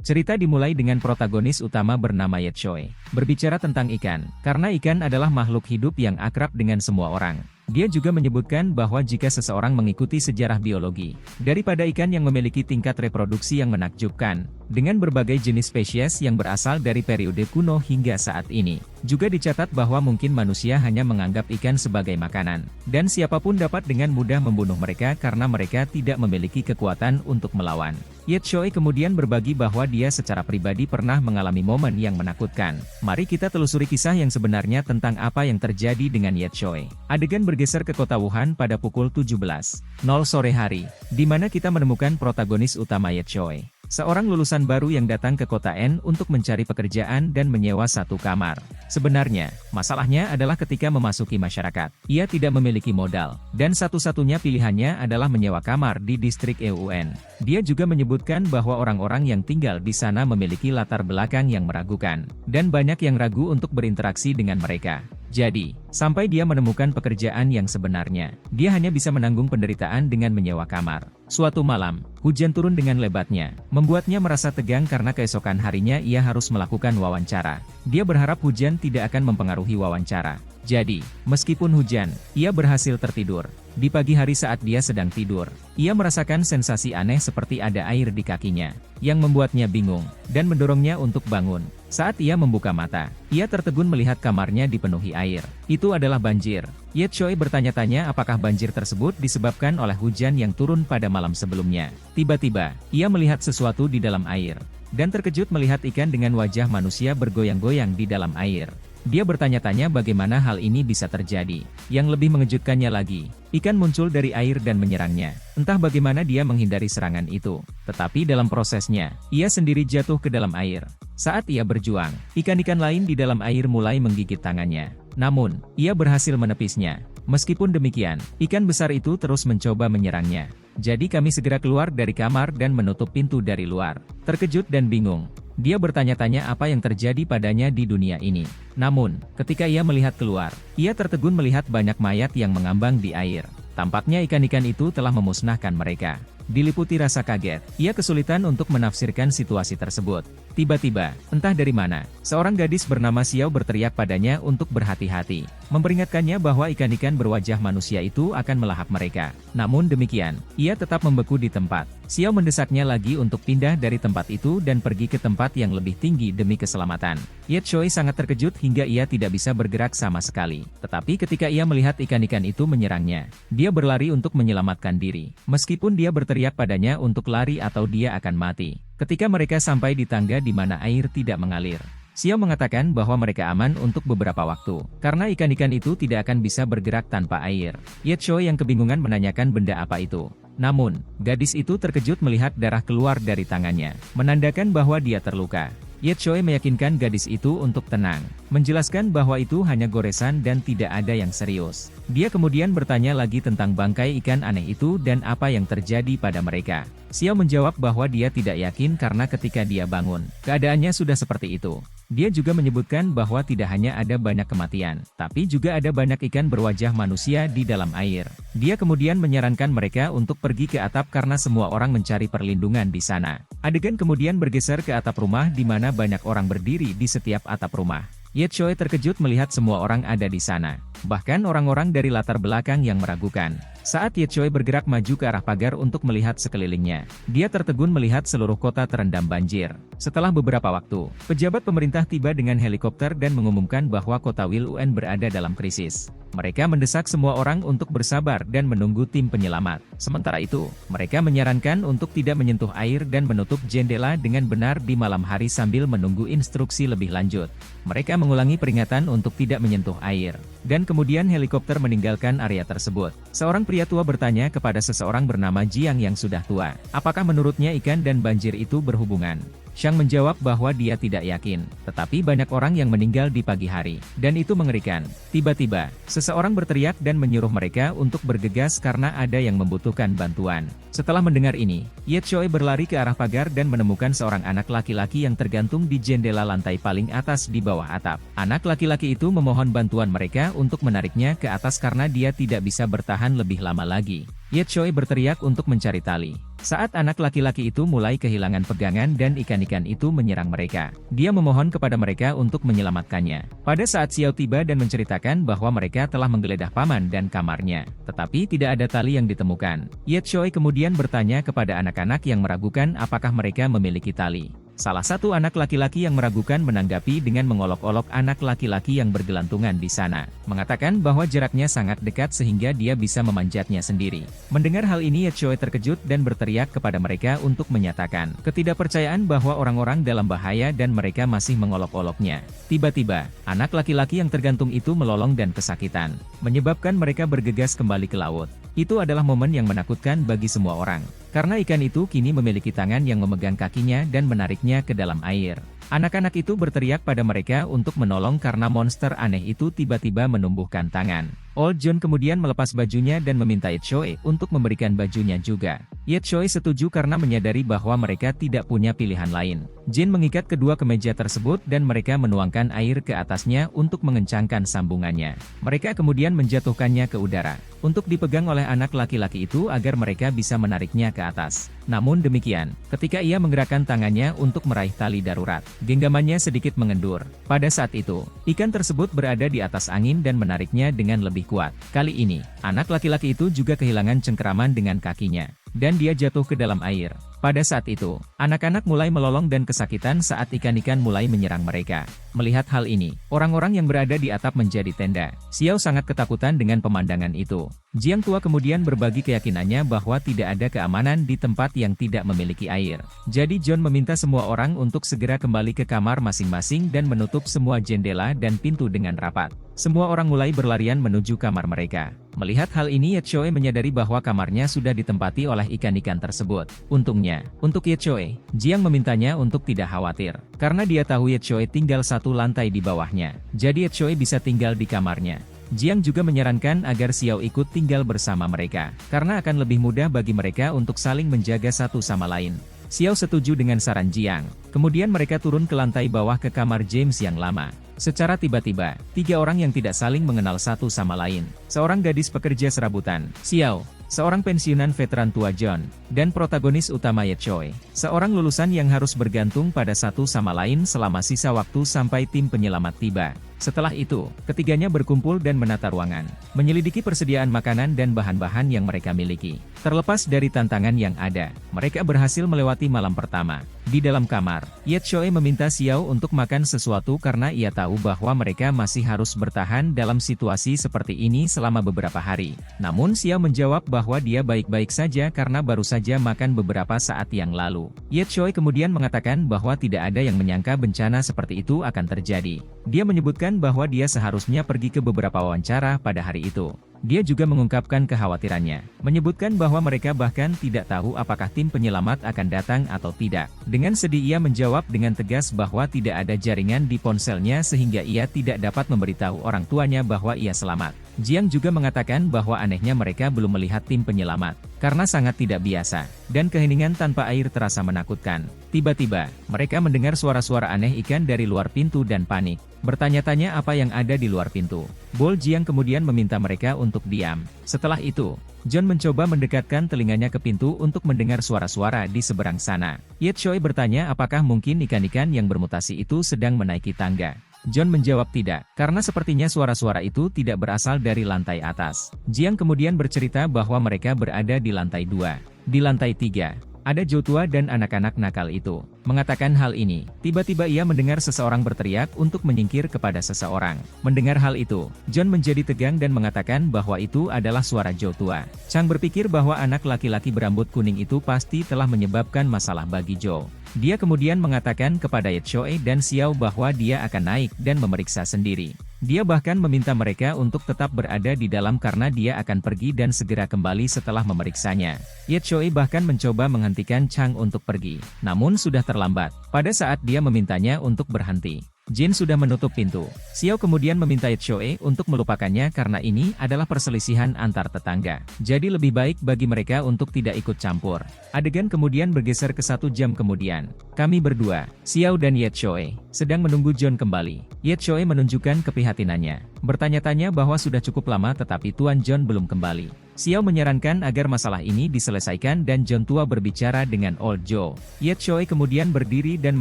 Cerita dimulai dengan protagonis utama bernama Ye Choi. Berbicara tentang ikan, karena ikan adalah makhluk hidup yang akrab dengan semua orang. Dia juga menyebutkan bahwa jika seseorang mengikuti sejarah biologi, daripada ikan yang memiliki tingkat reproduksi yang menakjubkan, dengan berbagai jenis spesies yang berasal dari periode kuno hingga saat ini. Juga dicatat bahwa mungkin manusia hanya menganggap ikan sebagai makanan, dan siapapun dapat dengan mudah membunuh mereka karena mereka tidak memiliki kekuatan untuk melawan. Ye Choi kemudian berbagi bahwa dia secara pribadi pernah mengalami momen yang menakutkan. Mari kita telusuri kisah yang sebenarnya tentang apa yang terjadi dengan Ye Choi. Adegan bergeser ke kota Wuhan pada pukul 17.00 sore hari, di mana kita menemukan protagonis utama Ye Choi. Seorang lulusan baru yang datang ke kota N untuk mencari pekerjaan dan menyewa satu kamar. Sebenarnya, masalahnya adalah ketika memasuki masyarakat. Ia tidak memiliki modal, dan satu-satunya pilihannya adalah menyewa kamar di distrik EUN. Dia juga menyebutkan bahwa orang-orang yang tinggal di sana memiliki latar belakang yang meragukan, dan banyak yang ragu untuk berinteraksi dengan mereka. Jadi, sampai dia menemukan pekerjaan yang sebenarnya, dia hanya bisa menanggung penderitaan dengan menyewa kamar. Suatu malam, hujan turun dengan lebatnya, membuatnya merasa tegang karena keesokan harinya ia harus melakukan wawancara. Dia berharap hujan tidak akan mempengaruhi wawancara. Jadi, meskipun hujan, ia berhasil tertidur. Di pagi hari saat dia sedang tidur, ia merasakan sensasi aneh seperti ada air di kakinya, yang membuatnya bingung, dan mendorongnya untuk bangun. Saat ia membuka mata, ia tertegun melihat kamarnya dipenuhi air. Itu adalah banjir. Ye Choi bertanya-tanya apakah banjir tersebut disebabkan oleh hujan yang turun pada malam sebelumnya. Tiba-tiba, ia melihat sesuatu di dalam air, dan terkejut melihat ikan dengan wajah manusia bergoyang-goyang di dalam air. Dia bertanya-tanya bagaimana hal ini bisa terjadi. Yang lebih mengejutkannya lagi, ikan muncul dari air dan menyerangnya. Entah bagaimana dia menghindari serangan itu, tetapi dalam prosesnya, ia sendiri jatuh ke dalam air. Saat ia berjuang, ikan-ikan lain di dalam air mulai menggigit tangannya. Namun, ia berhasil menepisnya. Meskipun demikian, ikan besar itu terus mencoba menyerangnya. Jadi kami segera keluar dari kamar dan menutup pintu dari luar. Terkejut dan bingung, dia bertanya-tanya apa yang terjadi padanya di dunia ini. Namun, ketika ia melihat keluar, ia tertegun melihat banyak mayat yang mengambang di air. Tampaknya ikan-ikan itu telah memusnahkan mereka. Diliputi rasa kaget, ia kesulitan untuk menafsirkan situasi tersebut. Tiba-tiba, entah dari mana, seorang gadis bernama Xiao berteriak padanya untuk berhati-hati, memperingatkannya bahwa ikan-ikan berwajah manusia itu akan melahap mereka. Namun demikian, ia tetap membeku di tempat. Xiao mendesaknya lagi untuk pindah dari tempat itu dan pergi ke tempat yang lebih tinggi demi keselamatan. Ye Choi sangat terkejut hingga ia tidak bisa bergerak sama sekali. Tetapi ketika ia melihat ikan-ikan itu menyerangnya, dia berlari untuk menyelamatkan diri. Meskipun dia berteriak padanya untuk lari atau dia akan mati. Ketika mereka sampai di tangga di mana air tidak mengalir, Xiao mengatakan bahwa mereka aman untuk beberapa waktu, karena ikan-ikan itu tidak akan bisa bergerak tanpa air. Ye Choi yang kebingungan menanyakan benda apa itu. Namun, gadis itu terkejut melihat darah keluar dari tangannya, menandakan bahwa dia terluka. Ye Choi meyakinkan gadis itu untuk tenang, menjelaskan bahwa itu hanya goresan dan tidak ada yang serius. Dia kemudian bertanya lagi tentang bangkai ikan aneh itu dan apa yang terjadi pada mereka. Xiao menjawab bahwa dia tidak yakin karena ketika dia bangun, keadaannya sudah seperti itu. Dia juga menyebutkan bahwa tidak hanya ada banyak kematian, tapi juga ada banyak ikan berwajah manusia di dalam air. Dia kemudian menyarankan mereka untuk pergi ke atap karena semua orang mencari perlindungan di sana. Adegan kemudian bergeser ke atap rumah di mana banyak orang berdiri di setiap atap rumah. Ye Choi terkejut melihat semua orang ada di sana, bahkan orang-orang dari latar belakang yang meragukan. Saat Ye Choi bergerak maju ke arah pagar untuk melihat sekelilingnya, dia tertegun melihat seluruh kota terendam banjir. Setelah beberapa waktu, pejabat pemerintah tiba dengan helikopter dan mengumumkan bahwa kota Wilun berada dalam krisis. Mereka mendesak semua orang untuk bersabar dan menunggu tim penyelamat. Sementara itu, mereka menyarankan untuk tidak menyentuh air dan menutup jendela dengan benar di malam hari sambil menunggu instruksi lebih lanjut. Mereka mengulangi peringatan untuk tidak menyentuh air. Dan kemudian helikopter meninggalkan area tersebut. Seorang pria tua bertanya kepada seseorang bernama Jiang yang sudah tua, apakah menurutnya ikan dan banjir itu berhubungan? Xiang menjawab bahwa dia tidak yakin, tetapi banyak orang yang meninggal di pagi hari, dan itu mengerikan. Tiba-tiba, seseorang berteriak dan menyuruh mereka untuk bergegas karena ada yang membutuhkan bantuan. Setelah mendengar ini, Ye Choi berlari ke arah pagar dan menemukan seorang anak laki-laki yang tergantung di jendela lantai paling atas di bawah atap. Anak laki-laki itu memohon bantuan mereka untuk menariknya ke atas karena dia tidak bisa bertahan lebih lama lagi. Ye Choi berteriak untuk mencari tali. Saat anak laki-laki itu mulai kehilangan pegangan dan ikan-ikan itu menyerang mereka, dia memohon kepada mereka untuk menyelamatkannya. Pada saat Xiao tiba dan menceritakan bahwa mereka telah menggeledah paman dan kamarnya, tetapi tidak ada tali yang ditemukan. Ye Choi kemudian bertanya kepada anak-anak yang meragukan apakah mereka memiliki tali. Salah satu anak laki-laki yang meragukan menanggapi dengan mengolok-olok anak laki-laki yang bergelantungan di sana, mengatakan bahwa jaraknya sangat dekat sehingga dia bisa memanjatnya sendiri. Mendengar hal ini Ye Choi terkejut dan berteriak kepada mereka untuk menyatakan ketidakpercayaan bahwa orang-orang dalam bahaya dan mereka masih mengolok-oloknya. Tiba-tiba, anak laki-laki yang tergantung itu melolong dan kesakitan, menyebabkan mereka bergegas kembali ke laut. Itu adalah momen yang menakutkan bagi semua orang, karena ikan itu kini memiliki tangan yang memegang kakinya dan menariknya ke dalam air. Anak-anak itu berteriak pada mereka untuk menolong karena monster aneh itu tiba-tiba menumbuhkan tangan. Old John kemudian melepas bajunya dan meminta Ye Choi untuk memberikan bajunya juga. Ye Choi setuju karena menyadari bahwa mereka tidak punya pilihan lain. Jin mengikat kedua kemeja tersebut dan mereka menuangkan air ke atasnya untuk mengencangkan sambungannya. Mereka kemudian menjatuhkannya ke udara, untuk dipegang oleh anak laki-laki itu agar mereka bisa menariknya ke atas. Namun demikian, ketika ia menggerakkan tangannya untuk meraih tali darurat, genggamannya sedikit mengendur. Pada saat itu, ikan tersebut berada di atas angin dan menariknya dengan lebih kuat. Kali ini, anak laki-laki itu juga kehilangan cengkeraman dengan kakinya, dan dia jatuh ke dalam air. Pada saat itu, anak-anak mulai melolong dan kesakitan saat ikan-ikan mulai menyerang mereka. Melihat hal ini, orang-orang yang berada di atap menjadi tenda. Xiao sangat ketakutan dengan pemandangan itu. Jiang tua kemudian berbagi keyakinannya bahwa tidak ada keamanan di tempat yang tidak memiliki air. Jadi John meminta semua orang untuk segera kembali ke kamar masing-masing dan menutup semua jendela dan pintu dengan rapat. Semua orang mulai berlarian menuju kamar mereka. Melihat hal ini Ye Choi menyadari bahwa kamarnya sudah ditempati oleh ikan-ikan tersebut. Untungnya, untuk Ye Choi, Jiang memintanya untuk tidak khawatir, karena dia tahu Ye Choi tinggal satu lantai di bawahnya. Jadi Ye Choi bisa tinggal di kamarnya. Jiang juga menyarankan agar Xiao ikut tinggal bersama mereka, karena akan lebih mudah bagi mereka untuk saling menjaga satu sama lain. Xiao setuju dengan saran Jiang. Kemudian mereka turun ke lantai bawah ke kamar James yang lama. Secara tiba-tiba, tiga orang yang tidak saling mengenal satu sama lain. Seorang gadis pekerja serabutan, Xiao, seorang pensiunan veteran tua John, dan protagonis utama Ye Choi, seorang lulusan yang harus bergantung pada satu sama lain selama sisa waktu sampai tim penyelamat tiba. Setelah itu, ketiganya berkumpul dan menata ruangan, menyelidiki persediaan makanan dan bahan-bahan yang mereka miliki. Terlepas dari tantangan yang ada, mereka berhasil melewati malam pertama. Di dalam kamar, Ye Choi meminta Xiao untuk makan sesuatu karena ia tahu bahwa mereka masih harus bertahan dalam situasi seperti ini selama beberapa hari. Namun Xiao menjawab bahwa dia baik-baik saja karena baru saja makan beberapa saat yang lalu. Ye Choi kemudian mengatakan bahwa tidak ada yang menyangka bencana seperti itu akan terjadi. Dia menyebutkan bahwa dia seharusnya pergi ke beberapa wawancara pada hari itu. Dia juga mengungkapkan kekhawatirannya, menyebutkan bahwa mereka bahkan tidak tahu apakah tim penyelamat akan datang atau tidak. Dengan sedih ia menjawab dengan tegas bahwa tidak ada jaringan di ponselnya sehingga ia tidak dapat memberitahu orang tuanya bahwa ia selamat. Jiang juga mengatakan bahwa anehnya mereka belum melihat tim penyelamat, karena sangat tidak biasa, dan keheningan tanpa air terasa menakutkan. Tiba-tiba, mereka mendengar suara-suara aneh ikan dari luar pintu dan panik, bertanya-tanya apa yang ada di luar pintu. Bol Jiang kemudian meminta mereka untuk diam. Setelah itu, John mencoba mendekatkan telinganya ke pintu untuk mendengar suara-suara di seberang sana. Ye Choi bertanya apakah mungkin ikan-ikan yang bermutasi itu sedang menaiki tangga. John menjawab tidak, karena sepertinya suara-suara itu tidak berasal dari lantai atas. Jiang kemudian bercerita bahwa mereka berada di lantai 2. Di lantai 3, ada Jotua dan anak-anak nakal itu. Mengatakan hal ini, tiba-tiba ia mendengar seseorang berteriak untuk menyingkir kepada seseorang. Mendengar hal itu, John menjadi tegang dan mengatakan bahwa itu adalah suara Jotua. Chang berpikir bahwa anak laki-laki berambut kuning itu pasti telah menyebabkan masalah bagi Joe. Dia kemudian mengatakan kepada Ye Choi dan Xiao bahwa dia akan naik dan memeriksa sendiri. Dia bahkan meminta mereka untuk tetap berada di dalam karena dia akan pergi dan segera kembali setelah memeriksanya. Ye Choi bahkan mencoba menghentikan Chang untuk pergi, namun sudah terlambat. Pada saat dia memintanya untuk berhenti, Jin sudah menutup pintu. Xiao kemudian meminta Ye Choi untuk melupakannya karena ini adalah perselisihan antar tetangga. Jadi lebih baik bagi mereka untuk tidak ikut campur. Adegan kemudian bergeser ke 1 jam kemudian. Kami berdua, Xiao dan Ye Choi, sedang menunggu John kembali. Ye Choi menunjukkan keprihatinannya. bertanya-tanya bahwa sudah cukup lama tetapi Tuan John belum kembali. Xiao menyarankan agar masalah ini diselesaikan dan John tua berbicara dengan Old Joe. Ye Choi kemudian berdiri dan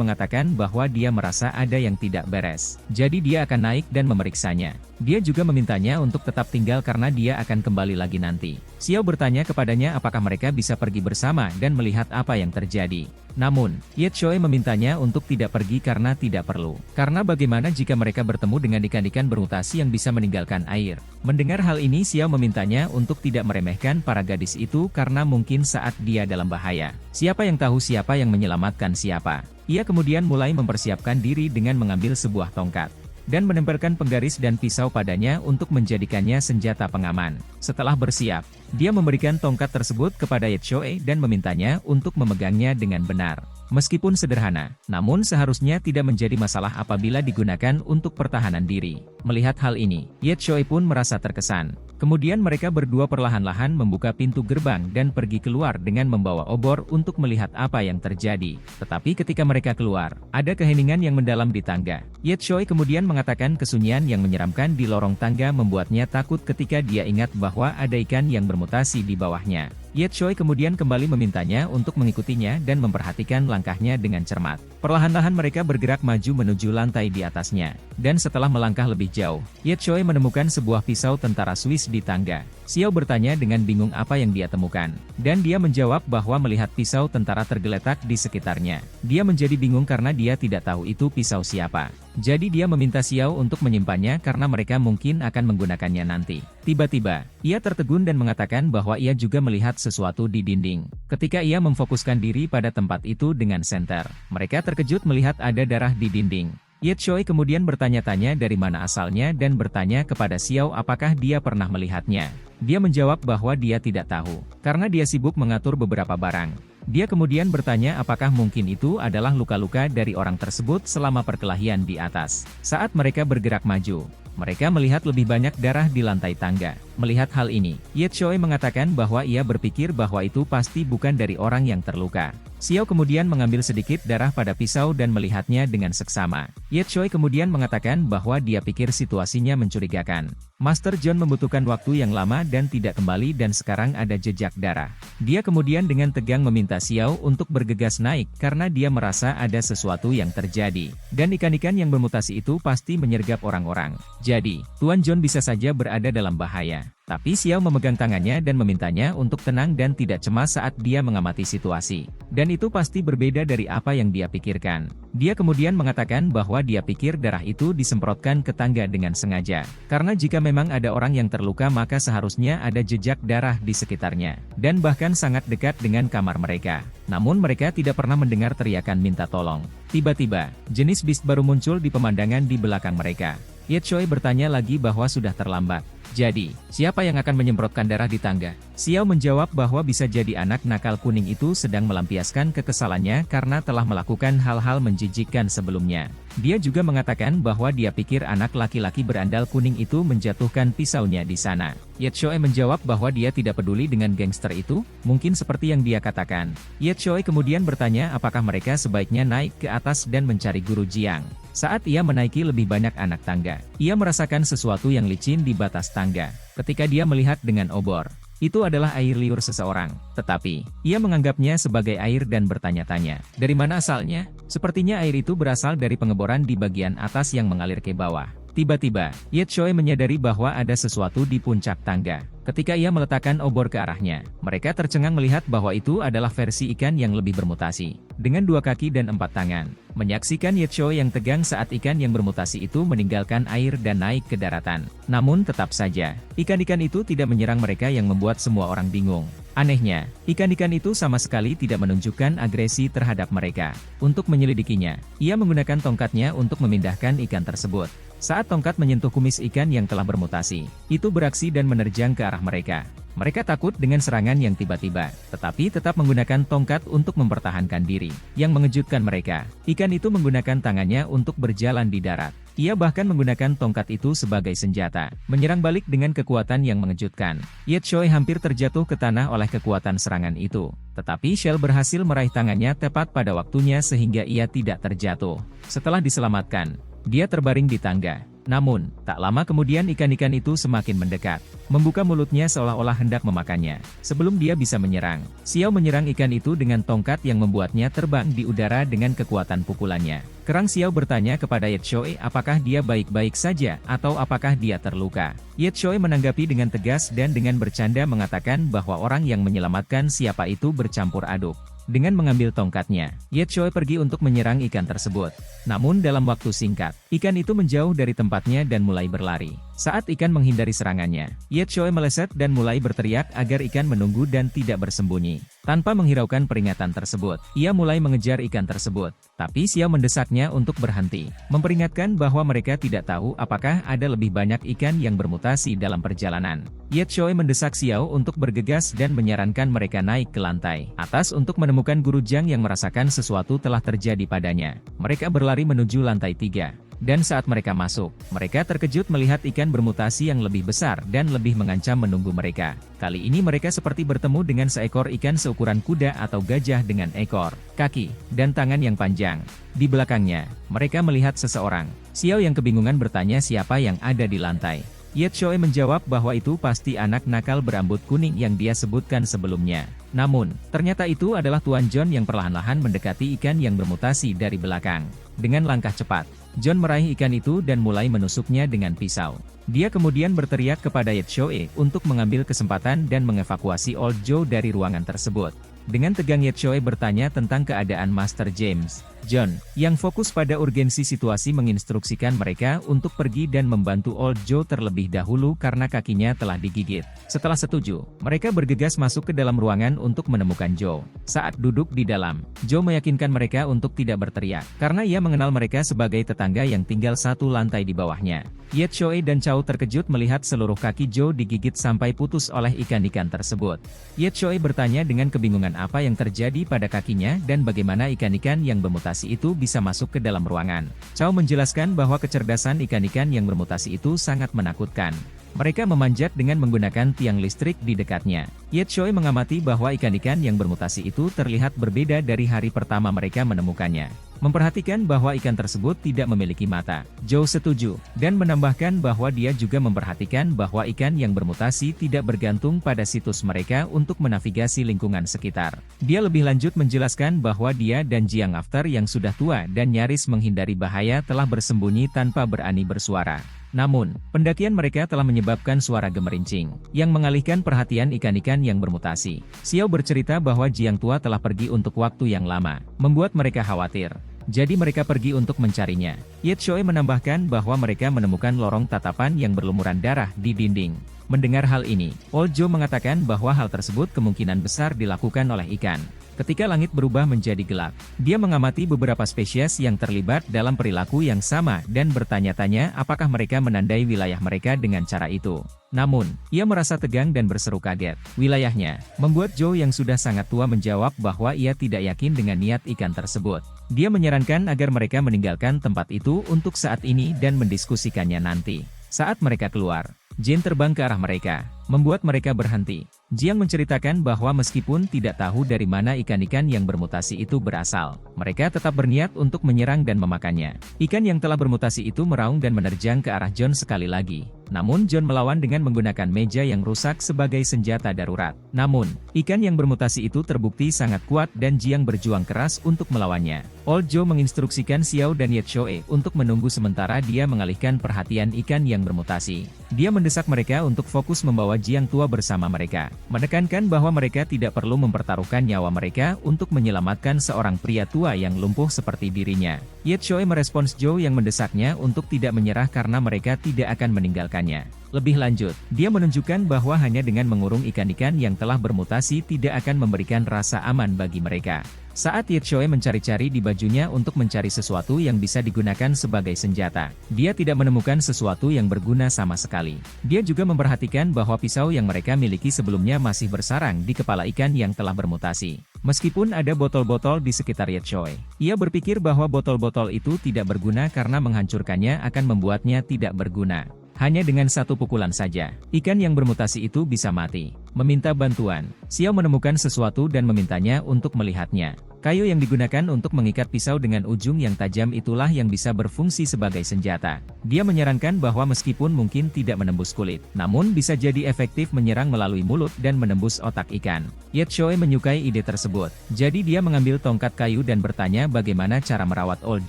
mengatakan bahwa dia merasa ada yang tidak beres. Jadi dia akan naik dan memeriksanya. Dia juga memintanya untuk tetap tinggal karena dia akan kembali lagi nanti. Xiao bertanya kepadanya apakah mereka bisa pergi bersama dan melihat apa yang terjadi. Namun, Ye Choi memintanya untuk tidak pergi karena tidak perlu. Karena bagaimana jika mereka bertemu dengan ikan-ikan bermutasi yang bisa meninggalkan air? Mendengar hal ini Xiao memintanya untuk tidak meremehkan para gadis itu karena mungkin saat dia dalam bahaya. Siapa yang tahu siapa yang menyelamatkan siapa? Ia kemudian mulai mempersiapkan diri dengan mengambil sebuah tongkat dan menempelkan penggaris dan pisau padanya untuk menjadikannya senjata pengaman. Setelah bersiap, dia memberikan tongkat tersebut kepada Ye Choi dan memintanya untuk memegangnya dengan benar. Meskipun sederhana, namun seharusnya tidak menjadi masalah apabila digunakan untuk pertahanan diri. Melihat hal ini, Ye Choi pun merasa terkesan. Kemudian mereka berdua perlahan-lahan membuka pintu gerbang dan pergi keluar dengan membawa obor untuk melihat apa yang terjadi. Tetapi ketika mereka keluar, ada keheningan yang mendalam di tangga. Ye Choi kemudian mengatakan kesunyian yang menyeramkan di lorong tangga membuatnya takut ketika dia ingat bahwa ada ikan yang bermutasi di bawahnya. Ye Choi kemudian kembali memintanya untuk mengikutinya dan memperhatikan langkahnya dengan cermat. Perlahan-lahan mereka bergerak maju menuju lantai di atasnya. Dan setelah melangkah lebih jauh, Ye Choi menemukan sebuah pisau tentara Swiss di tangga. Xiao bertanya dengan bingung apa yang dia temukan. Dan dia menjawab bahwa melihat pisau tentara tergeletak di sekitarnya. Dia menjadi bingung karena dia tidak tahu itu pisau siapa. Jadi dia meminta Xiao untuk menyimpannya karena mereka mungkin akan menggunakannya nanti. Tiba-tiba, ia tertegun dan mengatakan bahwa ia juga melihat sesuatu di dinding. Ketika ia memfokuskan diri pada tempat itu dengan senter, mereka terkejut melihat ada darah di dinding. Ye Choi kemudian bertanya-tanya dari mana asalnya dan bertanya kepada Xiao apakah dia pernah melihatnya. Dia menjawab bahwa dia tidak tahu, karena dia sibuk mengatur beberapa barang. Dia kemudian bertanya apakah mungkin itu adalah luka-luka dari orang tersebut selama perkelahian di atas. Saat mereka bergerak maju, mereka melihat lebih banyak darah di lantai tangga. Melihat hal ini, Ye Choi mengatakan bahwa ia berpikir bahwa itu pasti bukan dari orang yang terluka. Xiao kemudian mengambil sedikit darah pada pisau dan melihatnya dengan seksama. Ye Choi kemudian mengatakan bahwa dia pikir situasinya mencurigakan. Master John membutuhkan waktu yang lama dan tidak kembali dan sekarang ada jejak darah. Dia kemudian dengan tegang meminta Xiao untuk bergegas naik karena dia merasa ada sesuatu yang terjadi. Dan ikan-ikan yang bermutasi itu pasti menyergap orang-orang. Jadi, Tuan John bisa saja berada dalam bahaya. Tapi Xiao memegang tangannya dan memintanya untuk tenang dan tidak cemas saat dia mengamati situasi. Dan itu pasti berbeda dari apa yang dia pikirkan. Dia kemudian mengatakan bahwa dia pikir darah itu disemprotkan ke tangga dengan sengaja. Karena jika memang ada orang yang terluka maka seharusnya ada jejak darah di sekitarnya. Dan bahkan sangat dekat dengan kamar mereka. Namun mereka tidak pernah mendengar teriakan minta tolong. Tiba-tiba, jenis beast baru muncul di pemandangan di belakang mereka. Ye Choi bertanya lagi bahwa sudah terlambat. Jadi, siapa yang akan menyemprotkan darah di tangga? Xiao menjawab bahwa bisa jadi anak nakal kuning itu sedang melampiaskan kekesalannya karena telah melakukan hal-hal menjijikkan sebelumnya. Dia juga mengatakan bahwa dia pikir anak laki-laki berandal kuning itu menjatuhkan pisaunya di sana. Ye Choi menjawab bahwa dia tidak peduli dengan gangster itu, mungkin seperti yang dia katakan. Ye Choi kemudian bertanya apakah mereka sebaiknya naik ke atas dan mencari guru Jiang. Saat ia menaiki lebih banyak anak tangga, ia merasakan sesuatu yang licin di batas tangga. Ketika dia melihat dengan obor, itu adalah air liur seseorang. Tetapi, ia menganggapnya sebagai air dan bertanya-tanya, dari mana asalnya? Sepertinya air itu berasal dari pengeboran di bagian atas yang mengalir ke bawah. Tiba-tiba, Ye Choi menyadari bahwa ada sesuatu di puncak tangga. Ketika ia meletakkan obor ke arahnya, mereka tercengang melihat bahwa itu adalah versi ikan yang lebih bermutasi, dengan 2 kaki dan 4 tangan. Menyaksikan Ye Choi yang tegang saat ikan yang bermutasi itu meninggalkan air dan naik ke daratan. Namun tetap saja, ikan-ikan itu tidak menyerang mereka yang membuat semua orang bingung. Anehnya, ikan-ikan itu sama sekali tidak menunjukkan agresi terhadap mereka. Untuk menyelidikinya, ia menggunakan tongkatnya untuk memindahkan ikan tersebut. Saat tongkat menyentuh kumis ikan yang telah bermutasi, itu beraksi dan menerjang ke arah mereka. Mereka takut dengan serangan yang tiba-tiba, tetapi tetap menggunakan tongkat untuk mempertahankan diri. Yang mengejutkan mereka, ikan itu menggunakan tangannya untuk berjalan di darat. Ia bahkan menggunakan tongkat itu sebagai senjata, menyerang balik dengan kekuatan yang mengejutkan. Ye Choi hampir terjatuh ke tanah oleh kekuatan serangan itu. Tetapi Shell berhasil meraih tangannya tepat pada waktunya sehingga ia tidak terjatuh. Setelah diselamatkan, dia terbaring di tangga. Namun, tak lama kemudian ikan-ikan itu semakin mendekat, membuka mulutnya seolah-olah hendak memakannya. Sebelum dia bisa menyerang, Xiao menyerang ikan itu dengan tongkat yang membuatnya terbang di udara dengan kekuatan pukulannya. Kerang Xiao bertanya kepada Ye Choi apakah dia baik-baik saja atau apakah dia terluka. Ye Choi menanggapi dengan tegas dan dengan bercanda mengatakan bahwa orang yang menyelamatkan siapa itu bercampur aduk. Dengan mengambil tongkatnya, Ye Choi pergi untuk menyerang ikan tersebut. Namun dalam waktu singkat, ikan itu menjauh dari tempatnya dan mulai berlari. Saat ikan menghindari serangannya, Ye Choi meleset dan mulai berteriak agar ikan menunggu dan tidak bersembunyi. Tanpa menghiraukan peringatan tersebut, ia mulai mengejar ikan tersebut. Tapi Xiao mendesaknya untuk berhenti, memperingatkan bahwa mereka tidak tahu apakah ada lebih banyak ikan yang bermutasi dalam perjalanan. Ye Choi mendesak Xiao untuk bergegas dan menyarankan mereka naik ke lantai atas untuk menemukan guru Jiang yang merasakan sesuatu telah terjadi padanya. Mereka berlari menuju lantai 3. Dan saat mereka masuk, mereka terkejut melihat ikan bermutasi yang lebih besar dan lebih mengancam menunggu mereka. Kali ini mereka seperti bertemu dengan seekor ikan seukuran kuda atau gajah dengan ekor, kaki, dan tangan yang panjang. Di belakangnya, mereka melihat seseorang. Xiao yang kebingungan bertanya siapa yang ada di lantai. Ye Choi menjawab bahwa itu pasti anak nakal berambut kuning yang dia sebutkan sebelumnya. Namun, ternyata itu adalah Tuan John yang perlahan-lahan mendekati ikan yang bermutasi dari belakang. Dengan langkah cepat, John meraih ikan itu dan mulai menusuknya dengan pisau. Dia kemudian berteriak kepada Ye Choi untuk mengambil kesempatan dan mengevakuasi Old Joe dari ruangan tersebut. Dengan tegang Ye Choi bertanya tentang keadaan Master James. John, yang fokus pada urgensi situasi menginstruksikan mereka untuk pergi dan membantu Old Joe terlebih dahulu karena kakinya telah digigit. Setelah setuju, mereka bergegas masuk ke dalam ruangan untuk menemukan Joe. Saat duduk di dalam, Joe meyakinkan mereka untuk tidak berteriak, karena ia mengenal mereka sebagai tetangga yang tinggal satu lantai di bawahnya. Ye Choi dan Chow terkejut melihat seluruh kaki Joe digigit sampai putus oleh ikan-ikan tersebut. Ye Choi bertanya dengan kebingungan apa yang terjadi pada kakinya dan bagaimana ikan-ikan yang bermutasi itu bisa masuk ke dalam ruangan. Chow menjelaskan bahwa kecerdasan ikan-ikan yang bermutasi itu sangat menakutkan. Mereka memanjat dengan menggunakan tiang listrik di dekatnya. Ye Choi mengamati bahwa ikan-ikan yang bermutasi itu terlihat berbeda dari hari pertama mereka menemukannya. Memperhatikan bahwa ikan tersebut tidak memiliki mata. Joe setuju, dan menambahkan bahwa dia juga memperhatikan bahwa ikan yang bermutasi tidak bergantung pada situs mereka untuk menavigasi lingkungan sekitar. Dia lebih lanjut menjelaskan bahwa dia dan Jiang After yang sudah tua dan nyaris menghindari bahaya telah bersembunyi tanpa berani bersuara. Namun, pendakian mereka telah menyebabkan suara gemerincing, yang mengalihkan perhatian ikan-ikan yang bermutasi. Xiao bercerita bahwa Jiang tua telah pergi untuk waktu yang lama, membuat mereka khawatir. Jadi mereka pergi untuk mencarinya. Ye Choi menambahkan bahwa mereka menemukan lorong tatapan yang berlumuran darah di dinding. Mendengar hal ini, Old Joe mengatakan bahwa hal tersebut kemungkinan besar dilakukan oleh ikan. Ketika langit berubah menjadi gelap, dia mengamati beberapa spesies yang terlibat dalam perilaku yang sama dan bertanya-tanya apakah mereka menandai wilayah mereka dengan cara itu. Namun, ia merasa tegang dan berseru kaget. Wilayahnya membuat Joe yang sudah sangat tua menjawab bahwa ia tidak yakin dengan niat ikan tersebut. Dia menyarankan agar mereka meninggalkan tempat itu untuk saat ini dan mendiskusikannya nanti. Saat mereka keluar, Jin terbang ke arah mereka, membuat mereka berhenti. Jiang menceritakan bahwa meskipun tidak tahu dari mana ikan-ikan yang bermutasi itu berasal, mereka tetap berniat untuk menyerang dan memakannya. Ikan yang telah bermutasi itu meraung dan menerjang ke arah John sekali lagi. Namun John melawan dengan menggunakan meja yang rusak sebagai senjata darurat. Namun, ikan yang bermutasi itu terbukti sangat kuat dan Jiang berjuang keras untuk melawannya. Old Joe menginstruksikan Xiao dan Ye Choi untuk menunggu sementara dia mengalihkan perhatian ikan yang bermutasi. Dia mendesak mereka untuk fokus membawa Jiang tua bersama mereka, menekankan bahwa mereka tidak perlu mempertaruhkan nyawa mereka untuk menyelamatkan seorang pria tua yang lumpuh seperti dirinya. Ye Choi merespons Joe yang mendesaknya untuk tidak menyerah karena mereka tidak akan meninggalkannya. Lebih lanjut, dia menunjukkan bahwa hanya dengan mengurung ikan-ikan yang telah bermutasi tidak akan memberikan rasa aman bagi mereka. Saat Ye Choi mencari-cari di bajunya untuk mencari sesuatu yang bisa digunakan sebagai senjata, dia tidak menemukan sesuatu yang berguna sama sekali. Dia juga memperhatikan bahwa pisau yang mereka miliki sebelumnya masih bersarang di kepala ikan yang telah bermutasi. Meskipun ada botol-botol di sekitar Ye Choi, ia berpikir bahwa botol-botol itu tidak berguna karena menghancurkannya akan membuatnya tidak berguna. Hanya dengan satu pukulan saja, ikan yang bermutasi itu bisa mati. Meminta bantuan. Xiao menemukan sesuatu dan memintanya untuk melihatnya. Kayu yang digunakan untuk mengikat pisau dengan ujung yang tajam itulah yang bisa berfungsi sebagai senjata. Dia menyarankan bahwa meskipun mungkin tidak menembus kulit, namun bisa jadi efektif menyerang melalui mulut dan menembus otak ikan. Ye Choi menyukai ide tersebut. Jadi dia mengambil tongkat kayu dan bertanya bagaimana cara merawat Old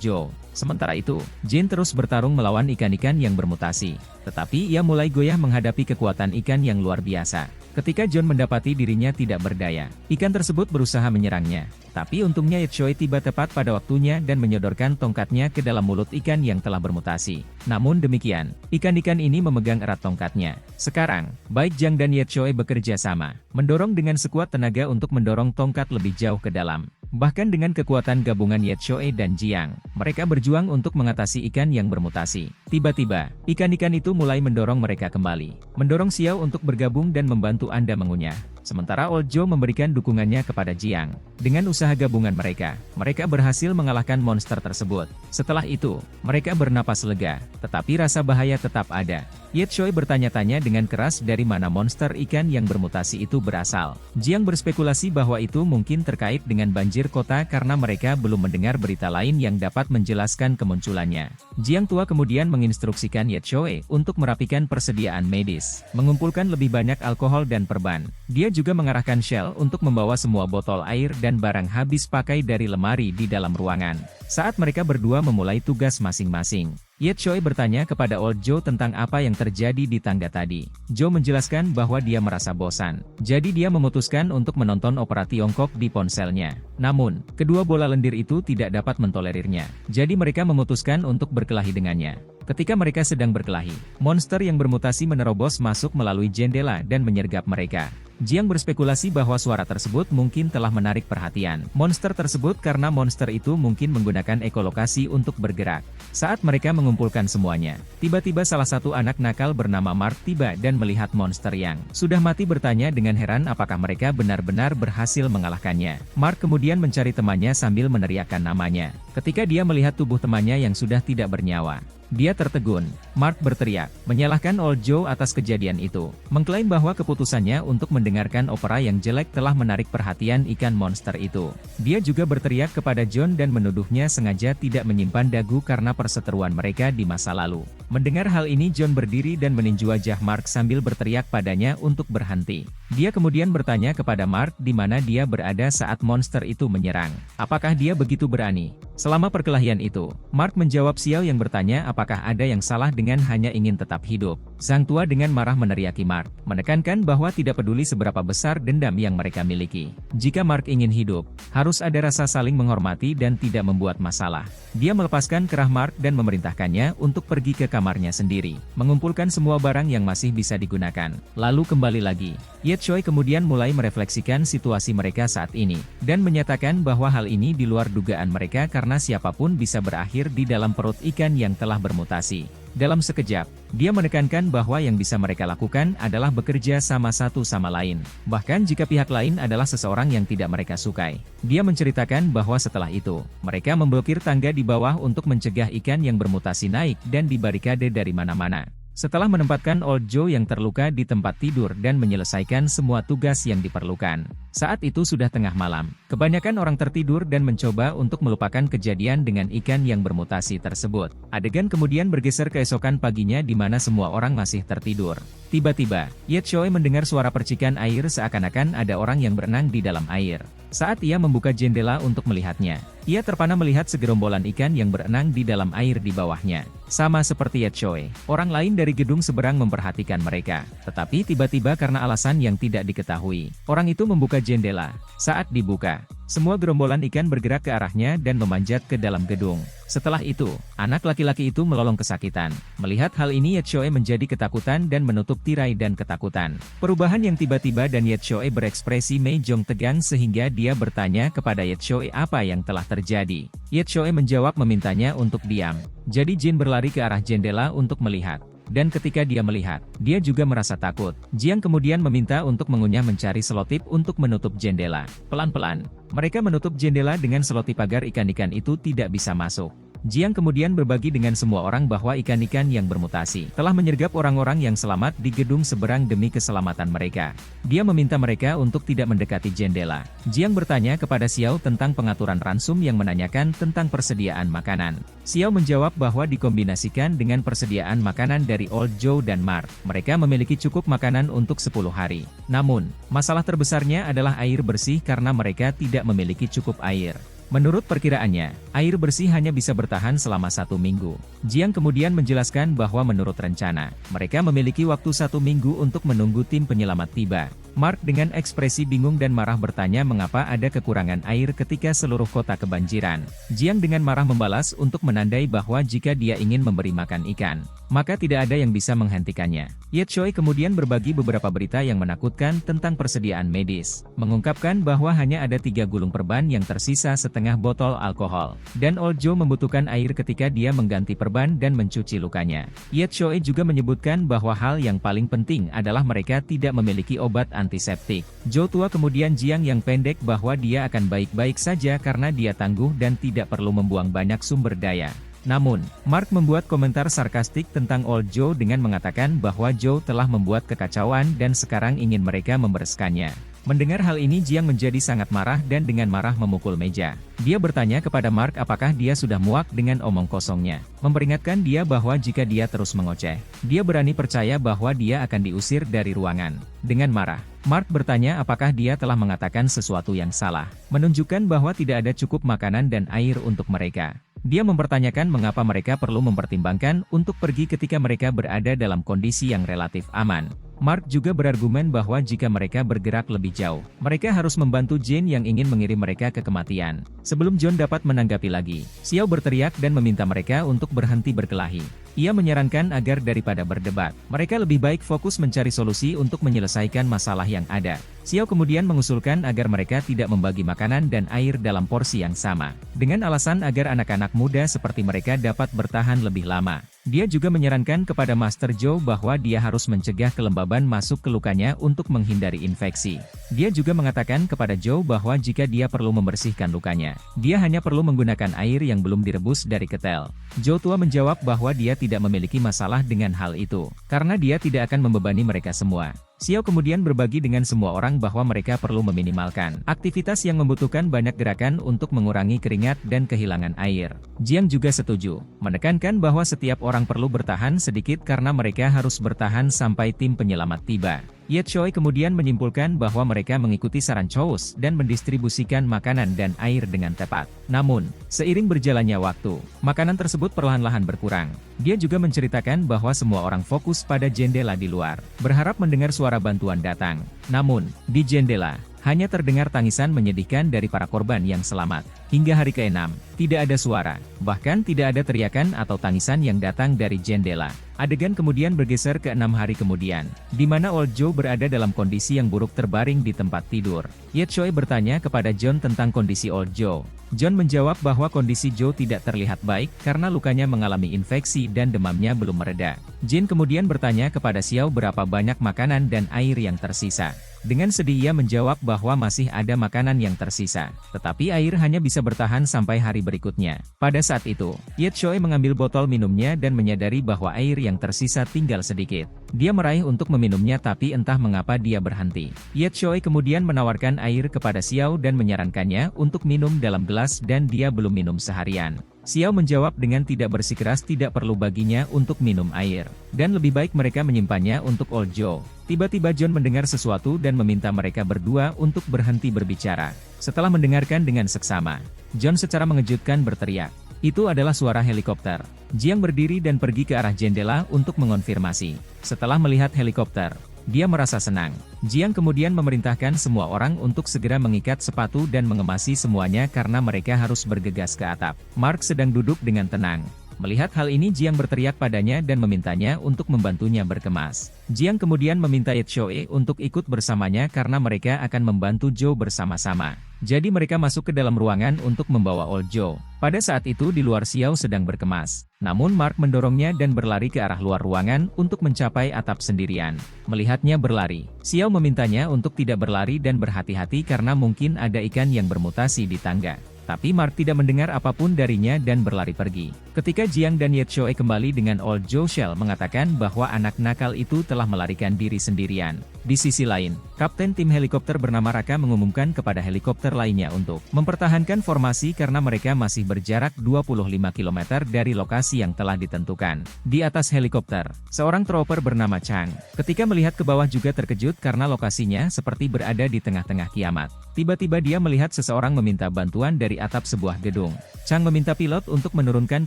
Joe. Sementara itu, Jin terus bertarung melawan ikan-ikan yang bermutasi. Tetapi ia mulai goyah menghadapi kekuatan ikan yang luar biasa. Ketika John mendapati dirinya tidak berdaya, ikan tersebut berusaha menyerangnya. Tapi untungnya Ye Choi tiba tepat pada waktunya dan menyodorkan tongkatnya ke dalam mulut ikan yang telah bermutasi. Namun demikian, ikan-ikan ini memegang erat tongkatnya. Sekarang, baik Jiang dan Ye Choi bekerja sama, mendorong dengan sekuat tenaga untuk mendorong tongkat lebih jauh ke dalam. Bahkan dengan kekuatan gabungan Ye Choi dan Jiang, mereka berjuang untuk mengatasi ikan yang bermutasi. Tiba-tiba, ikan-ikan itu mulai mendorong mereka kembali. Mendorong Xiao untuk bergabung dan membantu Anda mengunyah. Sementara Old Joe memberikan dukungannya kepada Jiang. Dengan usaha gabungan mereka berhasil mengalahkan monster tersebut. Setelah itu, mereka bernapas lega, tetapi rasa bahaya tetap ada. Ye Choi bertanya-tanya dengan keras dari mana monster ikan yang bermutasi itu berasal. Jiang berspekulasi bahwa itu mungkin terkait dengan banjir kota karena mereka belum mendengar berita lain yang dapat menjelaskan kemunculannya. Jiang tua kemudian menginstruksikan Ye Choi untuk merapikan persediaan medis, mengumpulkan lebih banyak alkohol dan perban. Dia juga mengarahkan Shell untuk membawa semua botol air dan barang habis pakai dari lemari di dalam ruangan. Saat mereka berdua memulai tugas masing-masing, Ye Choi bertanya kepada Old Joe tentang apa yang terjadi di tangga tadi. Joe menjelaskan bahwa dia merasa bosan. Jadi dia memutuskan untuk menonton opera Tiongkok di ponselnya. Namun, kedua bola lendir itu tidak dapat mentolerirnya. Jadi mereka memutuskan untuk berkelahi dengannya. Ketika mereka sedang berkelahi, monster yang bermutasi menerobos masuk melalui jendela dan menyergap mereka. Jiang berspekulasi bahwa suara tersebut mungkin telah menarik perhatian monster tersebut karena monster itu mungkin menggunakan ekolokasi untuk bergerak. Saat mereka mengumpulkan semuanya, tiba-tiba salah satu anak nakal bernama Mark tiba dan melihat monster yang sudah mati bertanya dengan heran apakah mereka benar-benar berhasil mengalahkannya. Mark kemudian mencari temannya sambil meneriakkan namanya. Ketika dia melihat tubuh temannya yang sudah tidak bernyawa, dia tertegun. Mark berteriak, menyalahkan Old Joe atas kejadian itu, mengklaim bahwa keputusannya untuk mendengarkan opera yang jelek telah menarik perhatian ikan monster itu. Dia juga berteriak kepada John dan menuduhnya sengaja tidak menyimpan dagu karena perseteruan mereka di masa lalu. Mendengar hal ini John berdiri dan meninju wajah Mark sambil berteriak padanya untuk berhenti. Dia kemudian bertanya kepada Mark di mana dia berada saat monster itu menyerang. Apakah dia begitu berani? Selama perkelahian itu, Mark menjawab Xiao yang bertanya apakah ada yang salah dengan hanya ingin tetap hidup. Sang tua dengan marah meneriaki Mark, menekankan bahwa tidak peduli seberapa besar dendam yang mereka miliki. Jika Mark ingin hidup, harus ada rasa saling menghormati dan tidak membuat masalah. Dia melepaskan kerah Mark dan memerintahkannya untuk pergi ke kamarnya sendiri, mengumpulkan semua barang yang masih bisa digunakan, lalu kembali lagi. Ye Choi kemudian mulai merefleksikan situasi mereka saat ini, dan menyatakan bahwa hal ini di luar dugaan mereka karena siapapun bisa berakhir di dalam perut ikan yang telah bermutasi. Dalam sekejap, dia menekankan bahwa yang bisa mereka lakukan adalah bekerja sama satu sama lain, bahkan jika pihak lain adalah seseorang yang tidak mereka sukai. Dia menceritakan bahwa setelah itu, mereka memblokir tangga di bawah untuk mencegah ikan yang bermutasi naik dan dibarikade dari mana-mana. Setelah menempatkan Old Joe yang terluka di tempat tidur dan menyelesaikan semua tugas yang diperlukan. Saat itu sudah tengah malam. Kebanyakan orang tertidur dan mencoba untuk melupakan kejadian dengan ikan yang bermutasi tersebut. Adegan kemudian bergeser keesokan paginya di mana semua orang masih tertidur. Tiba-tiba, Ye Choi mendengar suara percikan air seakan-akan ada orang yang berenang di dalam air. Saat ia membuka jendela untuk melihatnya, ia terpana melihat segerombolan ikan yang berenang di dalam air di bawahnya. Sama seperti Ye Choi, orang lain dari gedung seberang memperhatikan mereka. Tetapi tiba-tiba karena alasan yang tidak diketahui, orang itu membuka jendela. Saat dibuka, semua gerombolan ikan bergerak ke arahnya dan memanjat ke dalam gedung. Setelah itu, anak laki-laki itu melolong kesakitan. Melihat hal ini Ye Choi menjadi ketakutan dan menutup tirai dan ketakutan. Perubahan yang tiba-tiba dan Ye Choi berekspresi Mei Jong tegang sehingga dia bertanya kepada Ye Choi apa yang telah terjadi. Ye Choi menjawab memintanya untuk diam. Jadi Jin berlari ke arah jendela untuk melihat. Dan ketika dia melihat, dia juga merasa takut. Jiang kemudian meminta untuk mengunyah mencari selotip untuk menutup jendela. Pelan-pelan, mereka menutup jendela dengan selotip agar ikan-ikan itu tidak bisa masuk. Jiang kemudian berbagi dengan semua orang bahwa ikan-ikan yang bermutasi telah menyergap orang-orang yang selamat di gedung seberang demi keselamatan mereka. Dia meminta mereka untuk tidak mendekati jendela. Jiang bertanya kepada Xiao tentang pengaturan ransum yang menanyakan tentang persediaan makanan. Xiao menjawab bahwa dikombinasikan dengan persediaan makanan dari Old Joe dan Mark, mereka memiliki cukup makanan untuk 10 hari. Namun, masalah terbesarnya adalah air bersih karena mereka tidak memiliki cukup air. Menurut perkiraannya, air bersih hanya bisa bertahan selama 1 minggu. Jiang kemudian menjelaskan bahwa menurut rencana, mereka memiliki waktu 1 minggu untuk menunggu tim penyelamat tiba. Mark dengan ekspresi bingung dan marah bertanya mengapa ada kekurangan air ketika seluruh kota kebanjiran. Jiang dengan marah membalas untuk menandai bahwa jika dia ingin memberi makan ikan, maka tidak ada yang bisa menghentikannya. Ye Choi kemudian berbagi beberapa berita yang menakutkan tentang persediaan medis, mengungkapkan bahwa hanya ada 3 gulung perban yang tersisa setengah botol alkohol, dan Old Joe membutuhkan air ketika dia mengganti perban dan mencuci lukanya. Ye Choi juga menyebutkan bahwa hal yang paling penting adalah mereka tidak memiliki obat antiseptik. Joe tua kemudian Jiang yang pendek bahwa dia akan baik-baik saja karena dia tangguh dan tidak perlu membuang banyak sumber daya. Namun, Mark membuat komentar sarkastik tentang Old Joe dengan mengatakan bahwa Joe telah membuat kekacauan dan sekarang ingin mereka membereskannya. Mendengar hal ini Jiang menjadi sangat marah dan dengan marah memukul meja. Dia bertanya kepada Mark apakah dia sudah muak dengan omong kosongnya. Memperingatkan dia bahwa jika dia terus mengoceh, dia berani percaya bahwa dia akan diusir dari ruangan. Dengan marah, Mark bertanya apakah dia telah mengatakan sesuatu yang salah, menunjukkan bahwa tidak ada cukup makanan dan air untuk mereka. Dia mempertanyakan mengapa mereka perlu mempertimbangkan untuk pergi ketika mereka berada dalam kondisi yang relatif aman. Mark juga berargumen bahwa jika mereka bergerak lebih jauh, mereka harus membantu Jane yang ingin mengirim mereka ke kematian. Sebelum John dapat menanggapi lagi, Xiao berteriak dan meminta mereka untuk berhenti berkelahi. Ia menyarankan agar daripada berdebat, mereka lebih baik fokus mencari solusi untuk menyelesaikan masalah yang ada. Xiao kemudian mengusulkan agar mereka tidak membagi makanan dan air dalam porsi yang sama, dengan alasan agar anak-anak muda seperti mereka dapat bertahan lebih lama. Dia juga menyarankan kepada Master Joe bahwa dia harus mencegah kelembaban masuk ke lukanya untuk menghindari infeksi. Dia juga mengatakan kepada Joe bahwa jika dia perlu membersihkan lukanya, dia hanya perlu menggunakan air yang belum direbus dari ketel. Joe tua menjawab bahwa dia tidak memiliki masalah dengan hal itu, karena dia tidak akan membebani mereka semua. Xiao kemudian berbagi dengan semua orang bahwa mereka perlu meminimalkan aktivitas yang membutuhkan banyak gerakan untuk mengurangi keringat dan kehilangan air. Jiang juga setuju, menekankan bahwa setiap orang perlu bertahan sedikit karena mereka harus bertahan sampai tim penyelamat tiba. Ye Choi kemudian menyimpulkan bahwa mereka mengikuti saran Chous dan mendistribusikan makanan dan air dengan tepat. Namun, seiring berjalannya waktu, makanan tersebut perlahan-lahan berkurang. Dia juga menceritakan bahwa semua orang fokus pada jendela di luar, berharap mendengar suara bantuan datang. Namun, di jendela, hanya terdengar tangisan menyedihkan dari para korban yang selamat. Hingga hari ke-6, tidak ada suara, bahkan tidak ada teriakan atau tangisan yang datang dari jendela. Adegan kemudian bergeser ke 6 hari kemudian, di mana Old Joe berada dalam kondisi yang buruk terbaring di tempat tidur. Ye Choi bertanya kepada John tentang kondisi Old Joe. John menjawab bahwa kondisi Joe tidak terlihat baik karena lukanya mengalami infeksi dan demamnya belum mereda. Jin kemudian bertanya kepada Xiao berapa banyak makanan dan air yang tersisa. Dengan sedih ia menjawab bahwa masih ada makanan yang tersisa, tetapi air hanya bisa bertahan sampai hari berikutnya. Pada saat itu, Ye Choi mengambil botol minumnya dan menyadari bahwa air yang tersisa tinggal sedikit. Dia meraih untuk meminumnya tapi entah mengapa dia berhenti. Ye Choi kemudian menawarkan air kepada Xiao dan menyarankannya untuk minum dalam gelas dan dia belum minum seharian. Xiao menjawab dengan tidak bersikeras tidak perlu baginya untuk minum air, dan lebih baik mereka menyimpannya untuk Old Joe. Tiba-tiba John mendengar sesuatu dan meminta mereka berdua untuk berhenti berbicara. Setelah mendengarkan dengan seksama, John secara mengejutkan berteriak, "Itu adalah suara helikopter." Jiang berdiri dan pergi ke arah jendela untuk mengonfirmasi. Setelah melihat helikopter, dia merasa senang. Jiang kemudian memerintahkan semua orang untuk segera mengikat sepatu dan mengemasi semuanya karena mereka harus bergegas ke atap. Mark sedang duduk dengan tenang. Melihat hal ini Jiang berteriak padanya dan memintanya untuk membantunya berkemas. Jiang kemudian meminta Ye Choi untuk ikut bersamanya karena mereka akan membantu Joe bersama-sama. Jadi mereka masuk ke dalam ruangan untuk membawa Old Joe. Pada saat itu di luar Xiao sedang berkemas. Namun Mark mendorongnya dan berlari ke arah luar ruangan untuk mencapai atap sendirian. Melihatnya berlari, Xiao memintanya untuk tidak berlari dan berhati-hati karena mungkin ada ikan yang bermutasi di tangga. Tapi Mark tidak mendengar apapun darinya dan berlari pergi. Ketika Jiang dan Ye Choi kembali dengan Old Joe Shell mengatakan bahwa anak nakal itu telah melarikan diri sendirian. Di sisi lain, Kapten tim helikopter bernama Raka mengumumkan kepada helikopter lainnya untuk mempertahankan formasi karena mereka masih berjarak 25 km dari lokasi yang telah ditentukan. Di atas helikopter, seorang trooper bernama Chang, ketika melihat ke bawah juga terkejut karena lokasinya seperti berada di tengah-tengah kiamat. Tiba-tiba dia melihat seseorang meminta bantuan dari atap sebuah gedung. Chang meminta pilot untuk menurunkan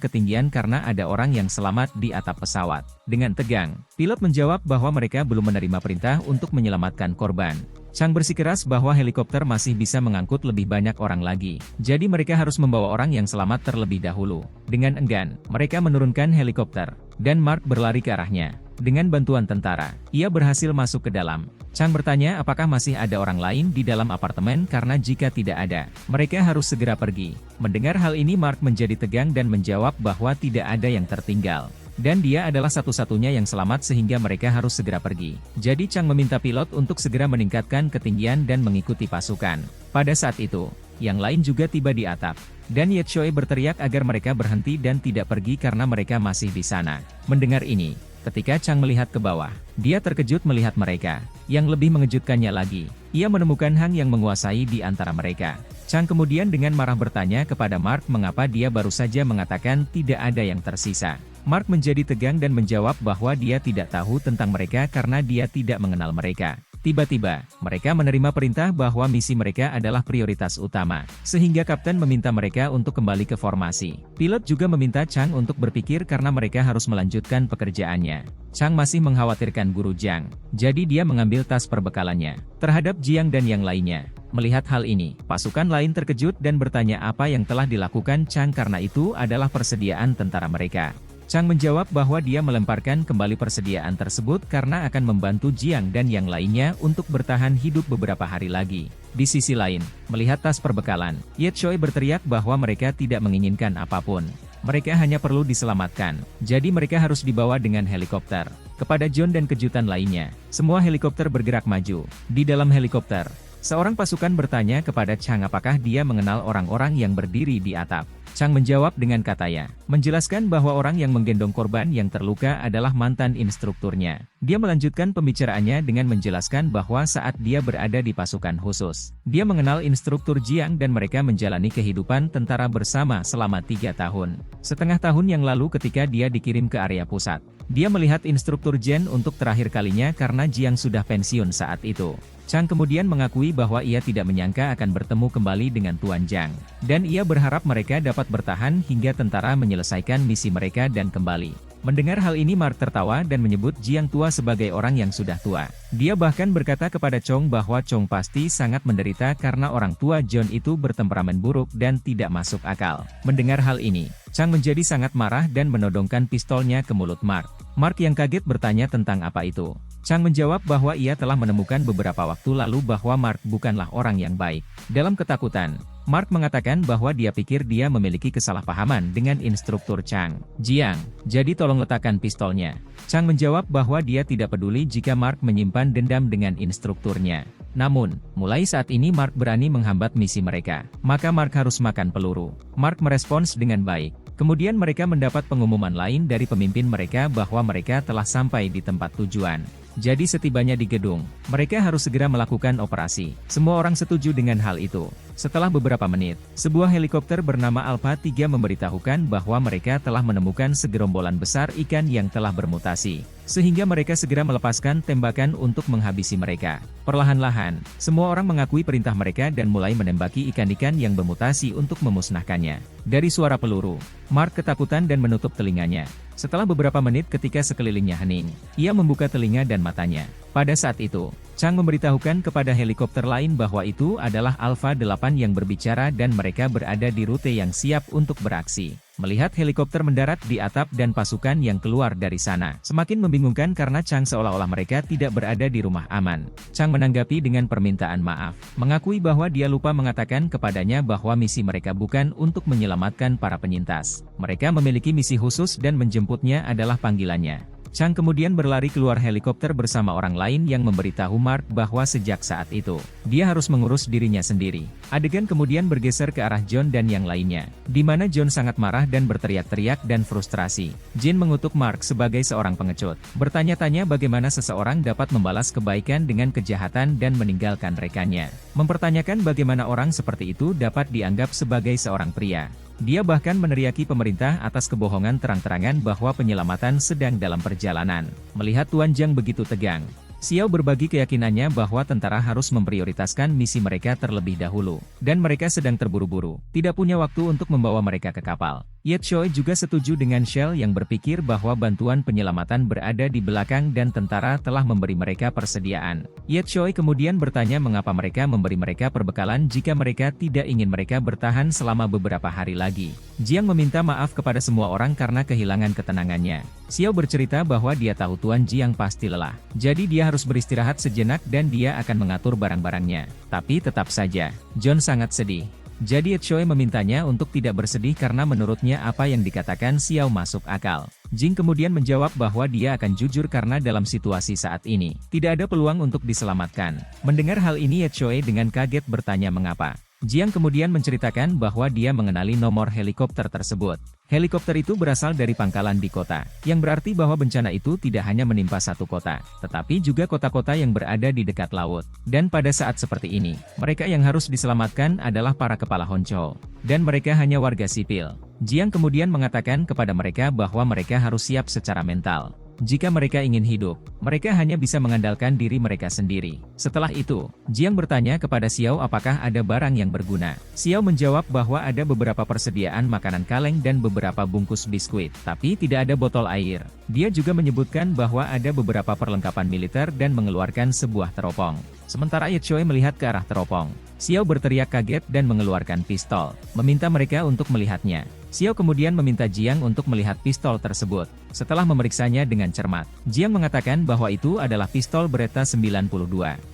ketinggian karena ada orang yang selamat di atap pesawat. Dengan tegang, pilot menjawab bahwa mereka belum menerima perintah untuk menyelamatkan korban. Chang bersikeras bahwa helikopter masih bisa mengangkut lebih banyak orang lagi. Jadi mereka harus membawa orang yang selamat terlebih dahulu. Dengan enggan, mereka menurunkan helikopter, dan Mark berlari ke arahnya. Dengan bantuan tentara, ia berhasil masuk ke dalam. Chang bertanya apakah masih ada orang lain di dalam apartemen karena jika tidak ada, mereka harus segera pergi. Mendengar hal ini Mark menjadi tegang dan menjawab bahwa tidak ada yang tertinggal. Dan dia adalah satu-satunya yang selamat sehingga mereka harus segera pergi. Jadi Chang meminta pilot untuk segera meningkatkan ketinggian dan mengikuti pasukan. Pada saat itu, yang lain juga tiba di atap. Dan Ye Choi berteriak agar mereka berhenti dan tidak pergi karena mereka masih di sana. Mendengar ini, ketika Chang melihat ke bawah, dia terkejut melihat mereka. Yang lebih mengejutkannya lagi, ia menemukan Hang yang menguasai di antara mereka. Chang kemudian dengan marah bertanya kepada Mark mengapa dia baru saja mengatakan tidak ada yang tersisa. Mark menjadi tegang dan menjawab bahwa dia tidak tahu tentang mereka karena dia tidak mengenal mereka. Tiba-tiba, mereka menerima perintah bahwa misi mereka adalah prioritas utama, sehingga kapten meminta mereka untuk kembali ke formasi. Pilot juga meminta Chang untuk berpikir karena mereka harus melanjutkan pekerjaannya. Chang masih mengkhawatirkan guru Jiang, jadi dia mengambil tas perbekalannya terhadap Jiang dan yang lainnya. Melihat hal ini, pasukan lain terkejut dan bertanya apa yang telah dilakukan Chang karena itu adalah persediaan tentara mereka. Chang menjawab bahwa dia melemparkan kembali persediaan tersebut karena akan membantu Jiang dan yang lainnya untuk bertahan hidup beberapa hari lagi. Di sisi lain, melihat tas perbekalan, Ye Choi berteriak bahwa mereka tidak menginginkan apapun. Mereka hanya perlu diselamatkan, jadi mereka harus dibawa dengan helikopter. Kepada John dan kejutan lainnya, semua helikopter bergerak maju. Di dalam helikopter, seorang pasukan bertanya kepada Chang apakah dia mengenal orang-orang yang berdiri di atap. Chang menjawab dengan katanya, menjelaskan bahwa orang yang menggendong korban yang terluka adalah mantan instrukturnya. Dia melanjutkan pembicaraannya dengan menjelaskan bahwa saat dia berada di pasukan khusus, dia mengenal instruktur Jiang dan mereka menjalani kehidupan tentara bersama selama 3 tahun. Setengah tahun yang lalu ketika dia dikirim ke area pusat, dia melihat instruktur Jen untuk terakhir kalinya karena Jiang sudah pensiun saat itu. Chang kemudian mengakui bahwa ia tidak menyangka akan bertemu kembali dengan Tuan Jiang. Dan ia berharap mereka dapat bertahan hingga tentara menyelesaikan misi mereka dan kembali. Mendengar hal ini Mark tertawa dan menyebut Jiang tua sebagai orang yang sudah tua. Dia bahkan berkata kepada Chong bahwa Chong pasti sangat menderita karena orang tua John itu bertemperamen buruk dan tidak masuk akal. Mendengar hal ini, Chang menjadi sangat marah dan menodongkan pistolnya ke mulut Mark. Mark yang kaget bertanya tentang apa itu. Chang menjawab bahwa ia telah menemukan beberapa waktu lalu bahwa Mark bukanlah orang yang baik. Dalam ketakutan, Mark mengatakan bahwa dia pikir dia memiliki kesalahpahaman dengan instruktur Chang. Jiang, jadi tolong letakkan pistolnya. Chang menjawab bahwa dia tidak peduli jika Mark menyimpan dendam dengan instrukturnya. Namun, mulai saat ini Mark berani menghambat misi mereka. Maka Mark harus makan peluru. Mark merespons dengan baik. Kemudian mereka mendapat pengumuman lain dari pemimpin mereka bahwa mereka telah sampai di tempat tujuan. Jadi setibanya di gedung, mereka harus segera melakukan operasi. Semua orang setuju dengan hal itu. Setelah beberapa menit, sebuah helikopter bernama Alpha 3 memberitahukan bahwa mereka telah menemukan segerombolan besar ikan yang telah bermutasi. Sehingga mereka segera melepaskan tembakan untuk menghabisi mereka. Perlahan-lahan, semua orang mengakui perintah mereka dan mulai menembaki ikan-ikan yang bermutasi untuk memusnahkannya. Dari suara peluru, Mark ketakutan dan menutup telinganya. Setelah beberapa menit ketika sekelilingnya hening, ia membuka telinga dan matanya. Pada saat itu, Chang memberitahukan kepada helikopter lain bahwa itu adalah Alpha 8 yang berbicara dan mereka berada di rute yang siap untuk beraksi. Melihat helikopter mendarat di atap dan pasukan yang keluar dari sana, semakin membingungkan karena Chang seolah-olah mereka tidak berada di rumah aman. Chang menanggapi dengan permintaan maaf, mengakui bahwa dia lupa mengatakan kepadanya bahwa misi mereka bukan untuk menyelamatkan para penyintas. Mereka memiliki misi khusus dan menjemputnya adalah panggilannya. Chang kemudian berlari keluar helikopter bersama orang lain yang memberitahu Mark bahwa sejak saat itu, dia harus mengurus dirinya sendiri. Adegan kemudian bergeser ke arah John dan yang lainnya, di mana John sangat marah dan berteriak-teriak dan frustrasi. Jin mengutuk Mark sebagai seorang pengecut, bertanya-tanya bagaimana seseorang dapat membalas kebaikan dengan kejahatan dan meninggalkan rekannya. Mempertanyakan bagaimana orang seperti itu dapat dianggap sebagai seorang pria. Dia bahkan meneriaki pemerintah atas kebohongan terang-terangan bahwa penyelamatan sedang dalam perjalanan. Melihat Tuan Jiang begitu tegang, Xiao berbagi keyakinannya bahwa tentara harus memprioritaskan misi mereka terlebih dahulu, dan mereka sedang terburu-buru, tidak punya waktu untuk membawa mereka ke kapal. Ye Choi juga setuju dengan Shell yang berpikir bahwa bantuan penyelamatan berada di belakang dan tentara telah memberi mereka persediaan. Ye Choi kemudian bertanya mengapa mereka memberi mereka perbekalan jika mereka tidak ingin mereka bertahan selama beberapa hari lagi. Jiang meminta maaf kepada semua orang karena kehilangan ketenangannya. Xiao bercerita bahwa dia tahu Tuan Jiang pasti lelah, jadi dia harus beristirahat sejenak dan dia akan mengatur barang-barangnya. Tapi tetap saja, John sangat sedih. Jadi Choi memintanya untuk tidak bersedih karena menurutnya apa yang dikatakan Xiao masuk akal. Jing kemudian menjawab bahwa dia akan jujur karena dalam situasi saat ini, tidak ada peluang untuk diselamatkan. Mendengar hal ini Choi dengan kaget bertanya mengapa. Jiang kemudian menceritakan bahwa dia mengenali nomor helikopter tersebut. Helikopter itu berasal dari pangkalan di kota, yang berarti bahwa bencana itu tidak hanya menimpa satu kota, tetapi juga kota-kota yang berada di dekat laut. Dan pada saat seperti ini, mereka yang harus diselamatkan adalah para kepala honcho, dan mereka hanya warga sipil. Jiang kemudian mengatakan kepada mereka bahwa mereka harus siap secara mental. Jika mereka ingin hidup, mereka hanya bisa mengandalkan diri mereka sendiri. Setelah itu, Jiang bertanya kepada Xiao apakah ada barang yang berguna. Xiao menjawab bahwa ada beberapa persediaan makanan kaleng dan beberapa bungkus biskuit, tapi tidak ada botol air. Dia juga menyebutkan bahwa ada beberapa perlengkapan militer dan mengeluarkan sebuah teropong. Sementara Ye Choi melihat ke arah teropong, Xiao berteriak kaget dan mengeluarkan pistol, meminta mereka untuk melihatnya. Xiao kemudian meminta Jiang untuk melihat pistol tersebut. Setelah memeriksanya dengan cermat, Jiang mengatakan bahwa itu adalah pistol Beretta 92.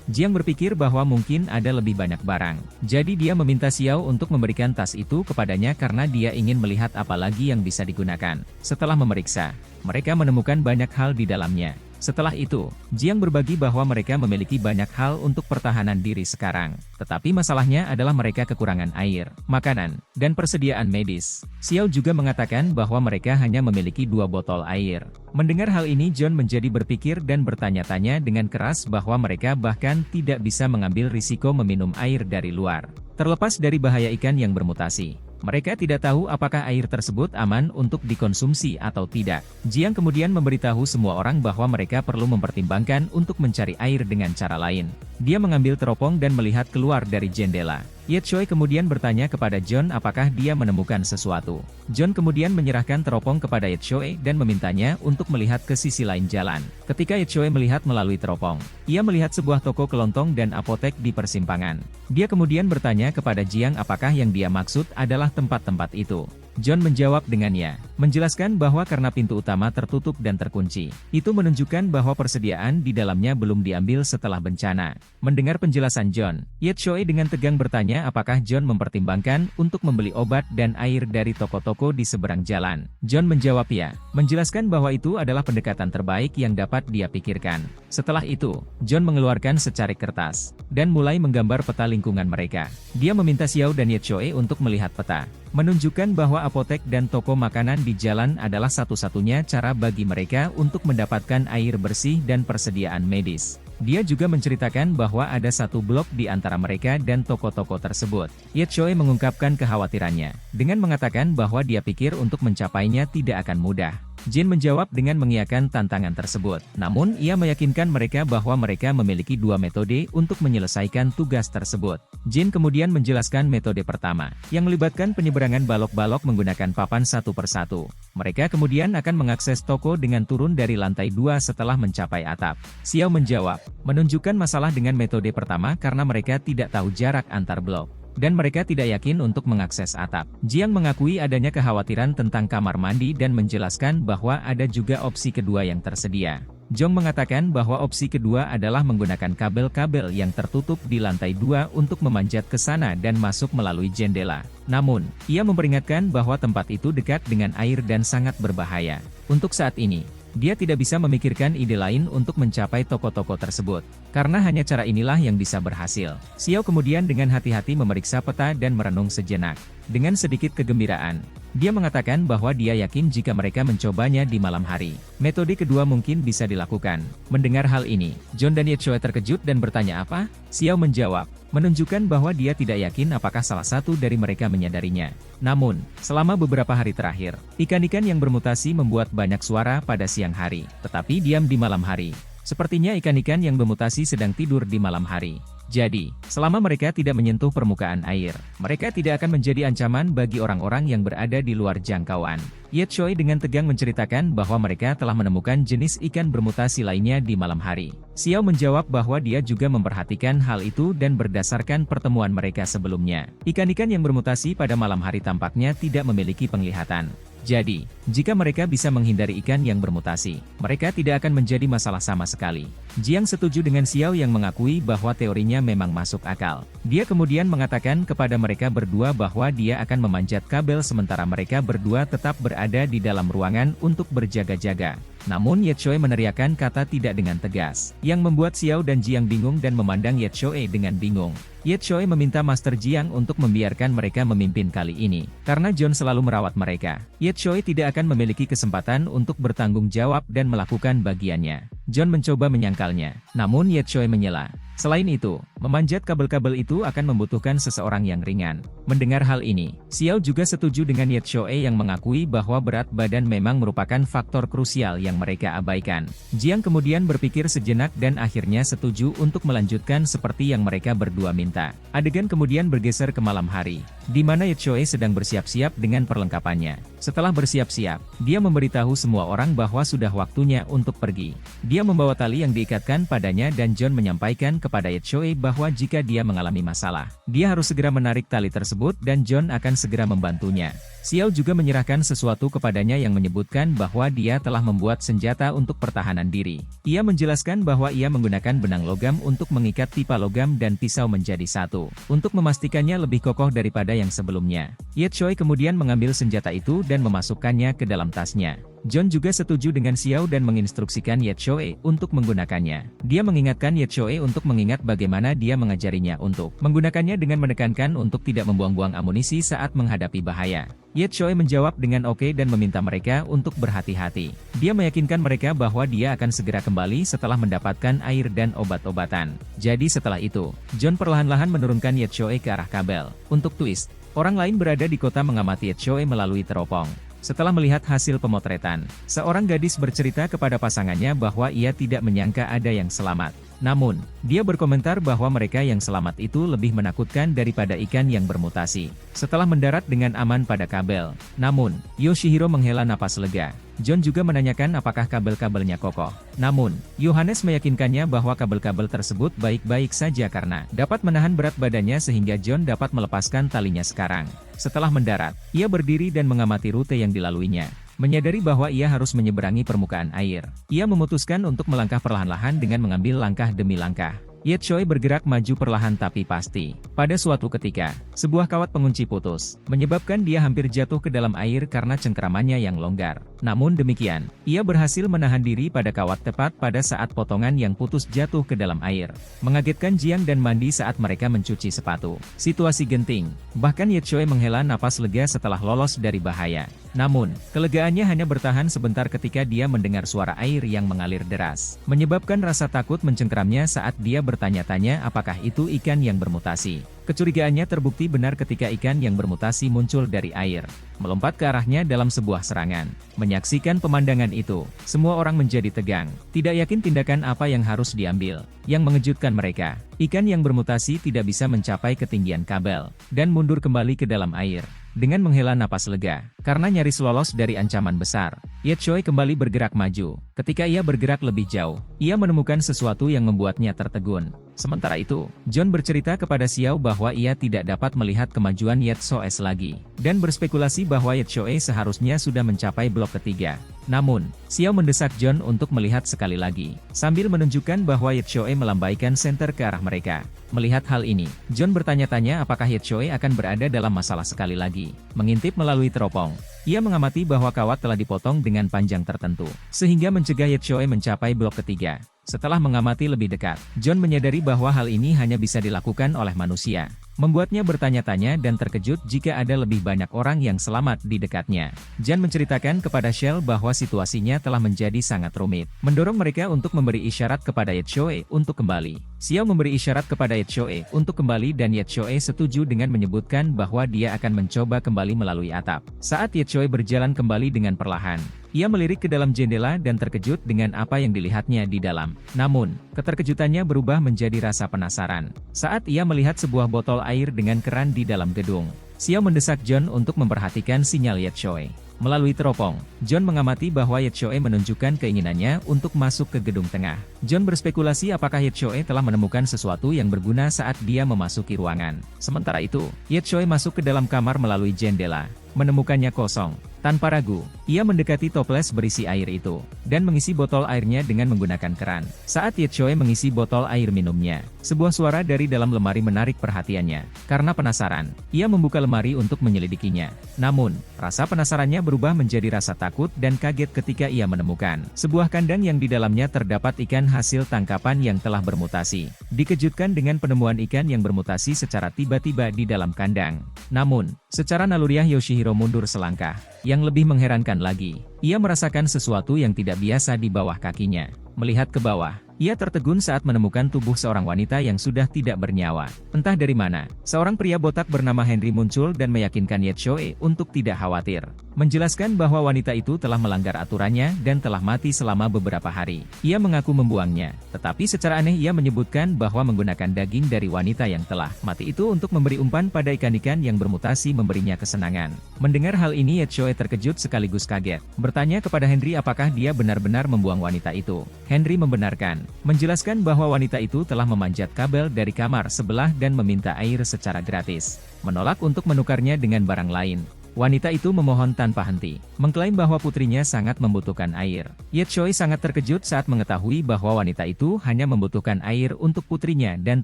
Jiang berpikir bahwa mungkin ada lebih banyak barang. Jadi dia meminta Xiao untuk memberikan tas itu kepadanya karena dia ingin melihat apa lagi yang bisa digunakan. Setelah memeriksa, mereka menemukan banyak hal di dalamnya. Setelah itu, Jiang berbagi bahwa mereka memiliki banyak hal untuk pertahanan diri sekarang. Tetapi masalahnya adalah mereka kekurangan air, makanan, dan persediaan medis. Xiao juga mengatakan bahwa mereka hanya memiliki 2 botol air. Mendengar hal ini John menjadi berpikir dan bertanya-tanya dengan keras bahwa mereka bahkan tidak bisa mengambil risiko meminum air dari luar. Terlepas dari bahaya ikan yang bermutasi, mereka tidak tahu apakah air tersebut aman untuk dikonsumsi atau tidak. Jiang kemudian memberitahu semua orang bahwa mereka perlu mempertimbangkan untuk mencari air dengan cara lain. Dia mengambil teropong dan melihat keluar dari jendela. Ye Choi kemudian bertanya kepada John apakah dia menemukan sesuatu. John kemudian menyerahkan teropong kepada Ye Choi dan memintanya untuk melihat ke sisi lain jalan. Ketika Ye Choi melihat melalui teropong, ia melihat sebuah toko kelontong dan apotek di persimpangan. Dia kemudian bertanya kepada Jiang apakah yang dia maksud adalah tempat-tempat itu. John menjawab dengan ya, menjelaskan bahwa karena pintu utama tertutup dan terkunci, itu menunjukkan bahwa persediaan di dalamnya belum diambil setelah bencana. Mendengar penjelasan John, Ye Choi dengan tegang bertanya apakah John mempertimbangkan untuk membeli obat dan air dari toko-toko di seberang jalan. John menjawab ya, menjelaskan bahwa itu adalah pendekatan terbaik yang dapat dia pikirkan. Setelah itu, John mengeluarkan secarik kertas, dan mulai menggambar peta lingkungan mereka. Dia meminta Xiao dan Ye Choi untuk melihat peta, menunjukkan bahwa apotek dan toko makanan di jalan adalah satu-satunya cara bagi mereka untuk mendapatkan air bersih dan persediaan medis. Dia juga menceritakan bahwa ada satu blok di antara mereka dan toko-toko tersebut. Ye Choi mengungkapkan kekhawatirannya, dengan mengatakan bahwa dia pikir untuk mencapainya tidak akan mudah. Jin menjawab dengan mengiyakan tantangan tersebut. Namun ia meyakinkan mereka bahwa mereka memiliki 2 metode untuk menyelesaikan tugas tersebut. Jin kemudian menjelaskan metode pertama, yang melibatkan penyeberangan balok-balok menggunakan papan satu persatu. Mereka kemudian akan mengakses toko dengan turun dari lantai 2 setelah mencapai atap. Xiao menjawab, menunjukkan masalah dengan metode pertama karena mereka tidak tahu jarak antar blok, dan mereka tidak yakin untuk mengakses atap. Jiang mengakui adanya kekhawatiran tentang kamar mandi dan menjelaskan bahwa ada juga opsi kedua yang tersedia. Jong mengatakan bahwa opsi kedua adalah menggunakan kabel-kabel yang tertutup di lantai 2 untuk memanjat ke sana dan masuk melalui jendela. Namun, ia memperingatkan bahwa tempat itu dekat dengan air dan sangat berbahaya. Untuk saat ini, Dia tidak bisa memikirkan ide lain untuk mencapai toko-toko tersebut. Karena hanya cara inilah yang bisa berhasil. Xiao kemudian dengan hati-hati memeriksa peta dan merenung sejenak. Dengan sedikit kegembiraan, dia mengatakan bahwa dia yakin jika mereka mencobanya di malam hari, metode kedua mungkin bisa dilakukan. Mendengar hal ini, John dan Ye Choi terkejut dan bertanya apa? Xiao menjawab, menunjukkan bahwa dia tidak yakin apakah salah satu dari mereka menyadarinya. Namun, selama beberapa hari terakhir, ikan-ikan yang bermutasi membuat banyak suara pada siang hari, tetapi diam di malam hari. Sepertinya ikan-ikan yang bermutasi sedang tidur di malam hari. Jadi, selama mereka tidak menyentuh permukaan air, mereka tidak akan menjadi ancaman bagi orang-orang yang berada di luar jangkauan. Ye Choi dengan tegang menceritakan bahwa mereka telah menemukan jenis ikan bermutasi lainnya di malam hari. Xiao menjawab bahwa dia juga memperhatikan hal itu dan berdasarkan pertemuan mereka sebelumnya. Ikan-ikan yang bermutasi pada malam hari tampaknya tidak memiliki penglihatan. Jadi, jika mereka bisa menghindari ikan yang bermutasi, mereka tidak akan menjadi masalah sama sekali. Jiang setuju dengan Xiao yang mengakui bahwa teorinya memang masuk akal. Dia kemudian mengatakan kepada mereka berdua bahwa dia akan memanjat kabel sementara mereka berdua tetap berada di dalam ruangan untuk berjaga-jaga. Namun Ye Choi meneriakkan kata tidak dengan tegas, yang membuat Xiao dan Jiang bingung dan memandang Ye Choi dengan bingung. Ye Choi meminta Master Jiang untuk membiarkan mereka memimpin kali ini, karena John selalu merawat mereka. Ye Choi tidak akan memiliki kesempatan untuk bertanggung jawab dan melakukan bagiannya. John mencoba menyangkalnya, namun Ye Choi menyela. Selain itu, memanjat kabel-kabel itu akan membutuhkan seseorang yang ringan. Mendengar hal ini, Xiao juga setuju dengan Ye Choi yang mengakui bahwa berat badan memang merupakan faktor krusial yang mereka abaikan. Jiang kemudian berpikir sejenak dan akhirnya setuju untuk melanjutkan seperti yang mereka berdua minta. Adegan kemudian bergeser ke malam hari, di mana Ye Choi sedang bersiap-siap dengan perlengkapannya. Setelah bersiap-siap, dia memberitahu semua orang bahwa sudah waktunya untuk pergi. Dia membawa tali yang diikatkan padanya dan John menyampaikan kepada Ye Choi bahwa jika dia mengalami masalah, dia harus segera menarik tali tersebut dan John akan segera membantunya. Xiao juga menyerahkan sesuatu kepadanya yang menyebutkan bahwa dia telah membuat senjata untuk pertahanan diri. Ia menjelaskan bahwa ia menggunakan benang logam untuk mengikat pipa logam dan pisau menjadi satu, untuk memastikannya lebih kokoh daripada yang sebelumnya. Ye Choi kemudian mengambil senjata itu dan memasukkannya ke dalam tasnya. John juga setuju dengan Xiao dan menginstruksikan Ye Choi untuk menggunakannya. Dia mengingatkan Ye Choi untuk mengingat bagaimana dia mengajarinya untuk menggunakannya dengan menekankan untuk tidak membuang-buang amunisi saat menghadapi bahaya. Ye Choi menjawab dengan oke dan meminta mereka untuk berhati-hati. Dia meyakinkan mereka bahwa dia akan segera kembali setelah mendapatkan air dan obat-obatan. Jadi setelah itu, John perlahan-lahan menurunkan Ye Choi ke arah kabel. Untuk twist, orang lain berada di kota mengamati Ye Choi melalui teropong. Setelah melihat hasil pemotretan, seorang gadis bercerita kepada pasangannya bahwa ia tidak menyangka ada yang selamat. Namun, dia berkomentar bahwa mereka yang selamat itu lebih menakutkan daripada ikan yang bermutasi. Setelah mendarat dengan aman pada kabel, namun, Yoshihiro menghela napas lega. John juga menanyakan apakah kabel-kabelnya kokoh. Namun, Yohanes meyakinkannya bahwa kabel-kabel tersebut baik-baik saja karena dapat menahan berat badannya sehingga John dapat melepaskan talinya sekarang. Setelah mendarat, ia berdiri dan mengamati rute yang dilaluinya. Menyadari bahwa ia harus menyeberangi permukaan air, ia memutuskan untuk melangkah perlahan-lahan dengan mengambil langkah demi langkah. Ye Choi bergerak maju perlahan tapi pasti. Pada suatu ketika, sebuah kawat pengunci putus, menyebabkan dia hampir jatuh ke dalam air karena cengkeramannya yang longgar. Namun demikian, ia berhasil menahan diri pada kawat tepat pada saat potongan yang putus jatuh ke dalam air. Mengagetkan Jiang dan Mandi saat mereka mencuci sepatu. Situasi genting. Bahkan Ye Choi menghela napas lega setelah lolos dari bahaya. Namun, kelegaannya hanya bertahan sebentar ketika dia mendengar suara air yang mengalir deras, menyebabkan rasa takut mencengkeramnya saat dia bertanya-tanya apakah itu ikan yang bermutasi. Kecurigaannya terbukti benar ketika ikan yang bermutasi muncul dari air, melompat ke arahnya dalam sebuah serangan. Menyaksikan pemandangan itu, semua orang menjadi tegang, tidak yakin tindakan apa yang harus diambil. Yang mengejutkan mereka, ikan yang bermutasi tidak bisa mencapai ketinggian kabel, dan mundur kembali ke dalam air. Dengan menghela napas lega, karena nyaris lolos dari ancaman besar, Ye Choi kembali bergerak maju. Ketika ia bergerak lebih jauh, ia menemukan sesuatu yang membuatnya tertegun. Sementara itu, John bercerita kepada Xiao bahwa ia tidak dapat melihat kemajuan Ye Choi lagi, dan berspekulasi bahwa Ye Choi seharusnya sudah mencapai blok ketiga. Namun, Xiao mendesak John untuk melihat sekali lagi, sambil menunjukkan bahwa Ye Choi melambaikan senter ke arah mereka. Melihat hal ini, John bertanya-tanya apakah Ye Choi akan berada dalam masalah sekali lagi. Mengintip melalui teropong, dipotong. Ia mengamati bahwa kawat telah dipotong dengan panjang tertentu, sehingga mencegah Ye Choi mencapai blok ketiga. Setelah mengamati lebih dekat, John menyadari bahwa hal ini hanya bisa dilakukan oleh manusia. Membuatnya bertanya-tanya dan terkejut jika ada lebih banyak orang yang selamat di dekatnya. John menceritakan kepada Shell bahwa situasinya telah menjadi sangat rumit, mendorong mereka untuk memberi isyarat kepada Ye Choi untuk kembali. Xiao memberi isyarat kepada Ye Choi untuk kembali dan Ye Choi setuju dengan menyebutkan bahwa dia akan mencoba kembali melalui atap. Saat Ye Choi berjalan kembali dengan perlahan, ia melirik ke dalam jendela dan terkejut dengan apa yang dilihatnya di dalam. Namun, keterkejutannya berubah menjadi rasa penasaran saat ia melihat sebuah botol air dengan keran di dalam gedung. Xiao mendesak John untuk memperhatikan sinyal Ye Choi. Melalui teropong, John mengamati bahwa Ye Choi menunjukkan keinginannya untuk masuk ke gedung tengah. John berspekulasi apakah Ye Choi telah menemukan sesuatu yang berguna saat dia memasuki ruangan. Sementara itu, Ye Choi masuk ke dalam kamar melalui jendela, menemukannya kosong. Tanpa ragu, ia mendekati toples berisi air itu, dan mengisi botol airnya dengan menggunakan keran. Saat Ye Choi mengisi botol air minumnya, sebuah suara dari dalam lemari menarik perhatiannya. Karena penasaran, ia membuka lemari untuk menyelidikinya. Namun, rasa penasarannya berubah menjadi rasa takut dan kaget ketika ia menemukan sebuah kandang yang di dalamnya terdapat ikan hasil tangkapan yang telah bermutasi. Dikejutkan dengan penemuan ikan yang bermutasi secara tiba-tiba di dalam kandang. Namun, secara naluriah Yoshihiro mundur selangkah. Yang lebih mengherankan lagi, ia merasakan sesuatu yang tidak biasa di bawah kakinya. Melihat ke bawah, ia tertegun saat menemukan tubuh seorang wanita yang sudah tidak bernyawa. Entah dari mana, seorang pria botak bernama Henry muncul dan meyakinkan Ye Choi untuk tidak khawatir. Menjelaskan bahwa wanita itu telah melanggar aturannya dan telah mati selama beberapa hari. Ia mengaku membuangnya, tetapi secara aneh ia menyebutkan bahwa menggunakan daging dari wanita yang telah mati itu untuk memberi umpan pada ikan-ikan yang bermutasi memberinya kesenangan. Mendengar hal ini Ye Choi terkejut sekaligus kaget. Bertanya kepada Henry apakah dia benar-benar membuang wanita itu. Henry membenarkan, menjelaskan bahwa wanita itu telah memanjat kabel dari kamar sebelah dan meminta air secara gratis. Menolak untuk menukarnya dengan barang lain. Wanita itu memohon tanpa henti, mengklaim bahwa putrinya sangat membutuhkan air. Ye Choi sangat terkejut saat mengetahui bahwa wanita itu hanya membutuhkan air untuk putrinya dan